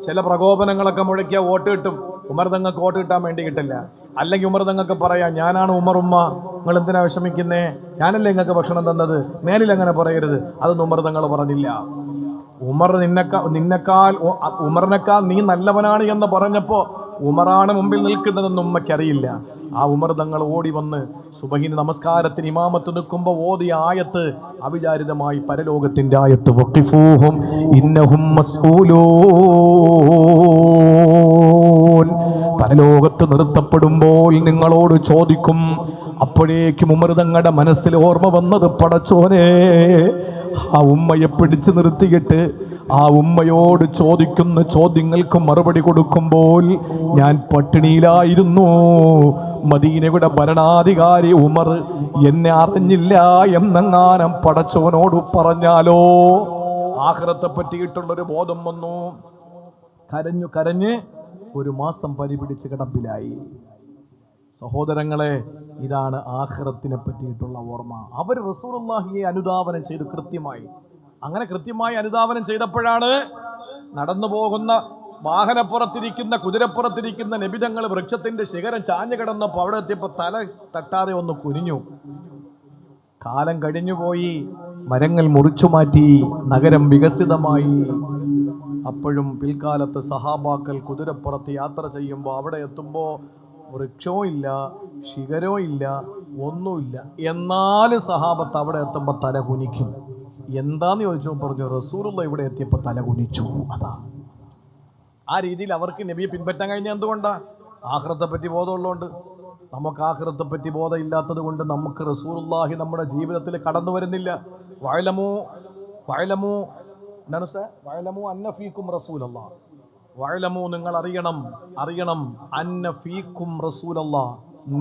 ചില പ്രകോപനങ്ങളൊക്കെ മുഴക്കിയ വോട്ട് കിട്ടും. ഉമർ തങ്ങൾക്ക് വോട്ട് കിട്ടാൻ വേണ്ടി കിട്ടില്ല. അല്ലെങ്കിൽ ഉമർ തങ്ങൾക്ക് പറയാം, ഞാനാണ് ഉമർ ഉമ്മ, നിങ്ങൾ എന്തിനാ വിഷമിക്കുന്നേ, ഞാനല്ലേ നിങ്ങൾക്ക് ഭക്ഷണം തന്നത്, മേലിൽ അങ്ങനെ പറയരുത്. അതൊന്നും ഉമർ തങ്ങൾ പറഞ്ഞില്ല. ഉമർ ഉമറിനേക്കാൾ നീ നല്ലവനാണ് എന്ന് പറഞ്ഞപ്പോ ഉമറാണ് മുമ്പിൽ നിൽക്കുന്നതെന്ന് ഉമ്മയ്ക്കറിയില്ല. ആ ഉമർ തങ്ങൾ ഓടി വന്ന് സുബഹിന് നമസ്കാരത്തിന് ഇമാമത്ത് നിൽക്കുമ്പോ ഓതിയ ആയത്ത് അവിചാരിതമായി പരലോകത്തിന്റെ ആയത്ത്, വഖിഫൂഹും ഇന്നഹും മസ്ഊലൂൻ. പരലോകത്ത് നിർത്തപ്പെടുമ്പോൾ നിങ്ങളോട് ചോദിക്കും, അപ്പോഴേക്കും ഉമർ തങ്ങളുടെ മനസ്സിൽ ഓർമ്മ വന്നത്, പടച്ചോനെ, ആ ഉമ്മയെ പിടിച്ചു നിർത്തിയിട്ട് ആ ഉമ്മയോട് ചോദിക്കുന്ന ചോദ്യങ്ങൾക്ക് മറുപടി കൊടുക്കുമ്പോൾ ഞാൻ പട്ടിണിയിലായിരുന്നു. മദീനയുടെ ഭരണാധികാരി ഉമർ എന്നെ അറിഞ്ഞില്ല എന്നെങ്ങാനും പടച്ചോനോട് പറഞ്ഞാലോ? ആഖിറത്തെ പറ്റിയിട്ടുള്ളൊരു ബോധം വന്നു. കരഞ്ഞു കരഞ്ഞ് ഒരു മാസം പരിപിടിച്ച് കിടപ്പിലായി. സഹോദരങ്ങളെ, ഇതാണ് ആഖിറത്തിനെ പറ്റിയിട്ടുള്ള ഓർമ്മ. അവർ റസൂലുള്ളാഹിയെ അനുധാവനം ചെയ്തു കൃത്യമായി. അങ്ങനെ കൃത്യമായി അനുധാവനം ചെയ്തപ്പോഴാണ് നടന്നു പോകുന്ന വാഹനപ്പുറത്തിരിക്കുന്ന കുതിരപ്പുറത്തിരിക്കുന്ന നബിതങ്ങൾ വൃക്ഷത്തിന്റെ ശിഖരം ചാഞ്ഞു കിടന്നപ്പോൾ അവിടെ എത്തിയപ്പോൾ തല തട്ടാതെ ഒന്ന് കുനിഞ്ഞു. കാലം കഴിഞ്ഞുപോയി, മരങ്ങൾ മുറിച്ചു മാറ്റി, നഗരം വികസിതമായി. അപ്പോഴും പിൽക്കാലത്ത് സഹാബാക്കൾ കുതിരപ്പുറത്ത് യാത്ര ചെയ്യുമ്പോൾ അവിടെ എത്തുമ്പോൾ വൃക്ഷവും ഇല്ല, ശിഖരവും ഇല്ല, ഒന്നുമില്ല. എന്നാലും സഹാബത്ത് അവിടെ എത്തുമ്പോൾ തല കുനിക്കും. എന്താന്ന് ചോദിച്ചപ്പോൾ പറഞ്ഞു, റസൂലുള്ള ഇവിടെ എത്തിയപ്പോൾ തല കുനിച്ചു. അതാ ആ രീതിയിൽ അവർക്ക് നബിയെ പിൻപറ്റാൻ കഴിഞ്ഞ എന്തുകൊണ്ടാ? ആഖിറത്തെ പറ്റി ബോധമുള്ളതുകൊണ്ട്. നമുക്ക് ആഖിറത്തെ പറ്റി ബോധം ഇല്ലാത്തത് കൊണ്ട് നമുക്ക് റസൂലുള്ളാഹി നമ്മുടെ ജീവിതത്തിൽ കടന്നു വരുന്നില്ല. വഅലമു അന്ന ഫീക്കും റസൂലല്ലാഹ്. വഅലമു, നിങ്ങൾ അറിയണം അന്ന ഫീക്കും റസൂലല്ലാഹ്,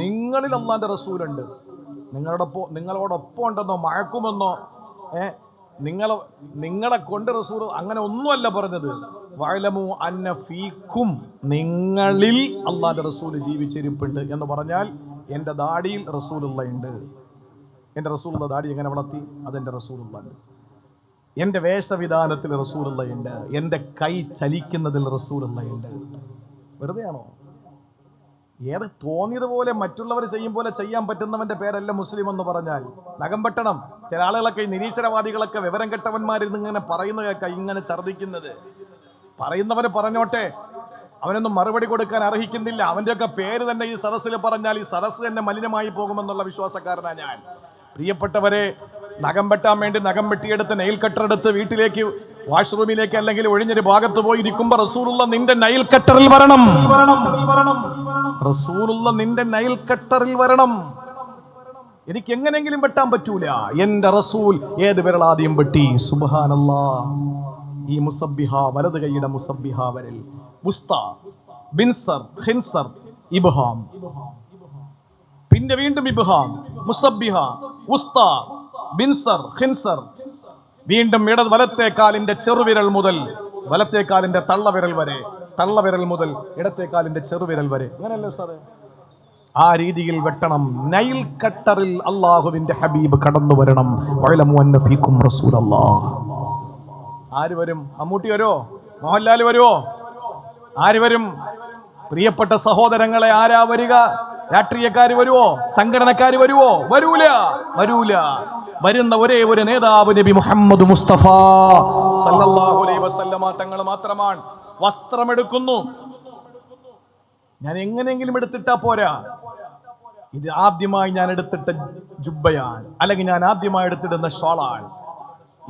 നിങ്ങളിൽ അല്ലാഹുവിന്റെ റസൂലുണ്ട്. നിങ്ങളോടൊപ്പം ഉണ്ടെന്നോ മഴക്കുമെന്നോ നിങ്ങളെ കൊണ്ട് റസൂൽ അങ്ങനെ ഒന്നുമല്ല പറഞ്ഞത്. വഅലമു അന്ന ഫീക്കും, നിങ്ങളിൽ അല്ലാഹുവിന്റെ റസൂൽ ജീവിച്ചിരിപ്പുണ്ട് എന്ന് പറഞ്ഞാൽ എൻ്റെ ദാടിയിൽ റസൂലുള്ള ഉണ്ട്. എൻ്റെ റസൂലുള്ള ദാടി എങ്ങനെ വളർത്തി? അതെൻ്റെ റസൂലുള്ള ഉണ്ട്. എൻ്റെ വേഷവിധാനത്തിൽ റസൂലുള്ള ഉണ്ട്. എൻ്റെ കൈ ചലിക്കുന്നതിൽ റസൂലുള്ള ഉണ്ട്. വെറുതെയാണോ? ഏത് തോന്നിയതുപോലെ മറ്റുള്ളവർ ചെയ്യും പോലെ ചെയ്യാൻ പറ്റുന്നവന്റെ പേരല്ല മുസ്ലിം എന്ന് പറഞ്ഞാൽ. നഖം വെട്ടണം. ചില ആളുകളൊക്കെ, നിരീശ്വരവാദികളൊക്കെ വിവരം കെട്ടവന്മാരിൽ നിന്ന് ഇങ്ങനെ പറയുന്ന കേൾക്കാം, ഇങ്ങനെ ഛർദ്ദിക്കുന്നത്. പറയുന്നവന് പറഞ്ഞോട്ടെ, അവനൊന്നും മറുപടി കൊടുക്കാൻ അർഹിക്കുന്നില്ല. അവൻ്റെയൊക്കെ പേര് തന്നെ ഈ സദസ്സിൽ പറഞ്ഞാൽ ഈ സദസ്സ് തന്നെ മലിനമായി പോകുമെന്നുള്ള വിശ്വാസക്കാരനാണ് ഞാൻ. പ്രിയപ്പെട്ടവരെ, നഖം വെട്ടാൻ വേണ്ടി നഖം വെട്ടിയെടുത്ത് നെയിൽ കട്ടറെടുത്ത് വീട്ടിലേക്ക് വാഷ്റൂമിലേക്ക് അല്ലെങ്കിൽ ഒഴിഞ്ഞൊരു ഭാഗത്ത് പോയി ഇരിക്കുമ്പോ റസൂലുള്ള നിന്റെ നൈൽ കട്ടറിൽ വരണം. റസൂലുള്ള നിന്റെ നൈൽ കട്ടറിൽ വരണം. എനിക്ക് എങ്ങനെങ്കിലും വെട്ടാൻ പറ്റൂല. എന്റെ റസൂൽ ഏത് വിരലാദ്യം വെട്ടി? സുബ്ഹാനല്ലാഹ്. ഈ മുസബ്ബിഹ, വലത് കൈയുടെ മുസബ്ബിഹ വരൽ, വുസ്ത, ബിൻസർ, ഖിൻസർ, ഇബ്ഹാം, പിന്നെ വീണ്ടും ഇബ്ഹാം, മുസബ്ബിഹ, വുസ്ത, ബിൻസർ, ഖിൻസർ, വീണ്ടും വലത്തെ കാലിന്റെ ചെറുവിരൽ മുതൽ വലത്തെ കാലിന്റെ തള്ളവിരൽ വരെ, തള്ളവിരൽ മുതൽ ഇടത്തെ കാലിന്റെ ചെറുവിരൽ വരെ. അങ്ങനെയല്ലേ സാറേ? ആ രീതിയിൽ വെട്ടണം. നൈൽ കട്ടറിൽ അള്ളാഹുവിന്റെ ഹബീബ് കടന്നു വരണം. വഅലമു അന്ന ഫീക്കും റസൂലല്ലാഹ്. ആര് വരും? മമ്മൂട്ടി വരുമോ? മോഹൻലാൽ വരുമോ? ആര് വരും? പ്രിയപ്പെട്ട സഹോദരങ്ങളെ, ആരാ വരിക? രാഷ്ട്രീയക്കാര് വരുവോ? സംഘടനക്കാര് വരുവോ? വരൂല. വരുന്ന ഒരേ ഒരു നേതാവ് നബി മുഹമ്മദ് മുസ്തഫ സല്ലല്ലാഹു അലൈഹി വസല്ലമ തങ്ങൾ മാത്രമാണ്. വസ്ത്രമെടുക്കുന്നു, ഞാൻ എങ്ങനെയെങ്കിലും എടുത്തിട്ടാ പോരാ. ഇത് ആദ്യമായി ഞാൻ എടുത്തിട്ട ജുബ്ബയാണ്, അല്ലെങ്കിൽ ഞാൻ ആദ്യമായി എടുത്തിടുന്ന ഷോളാണ്.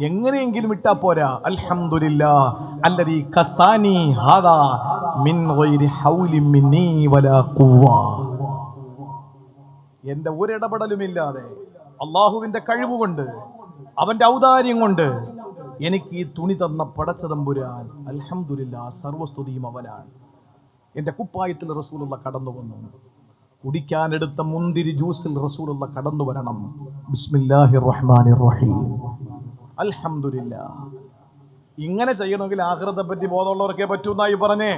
എങ്ങനെയെങ്കിലും ഇട്ടാ പോരാ. അൽഹംദുലില്ലാഹ് അല്ലദീ കസാനി ഹാദാ മിൻ ഗൈരി ഹൗലി മിന്നി വലാ ഖുവ്വ. എന്റെ ഒരിടപെടലുമില്ലാതെ അള്ളാഹുവിന്റെ കഴിവുകൊണ്ട്, അവന്റെ ഔദാര്യം കൊണ്ട് എനിക്ക് ഈ തുണി തന്ന പടച്ചതമ്പുരാൻ അൽഹംദുലില്ലാഹ്, സർവസ്തുതിയും അവനാണ്. എന്റെ കുപ്പായത്തിൽ റസൂലുള്ള കടന്നു വന്നു. കുടിക്കാനെടുത്ത മുന്തിരി ജ്യൂസിൽ റസൂലുള്ള കടന്നു വരണം. ബിസ്മില്ലാഹിർ റഹ്മാനിർ റഹീം, അൽഹംദുലില്ലാഹ്. ഇങ്ങനെ ചെയ്യണമെങ്കിൽ ആഖിറത്തെ പറ്റി ബോധമുള്ളവർക്കേ പറ്റൂന്നായി പറഞ്ഞേ.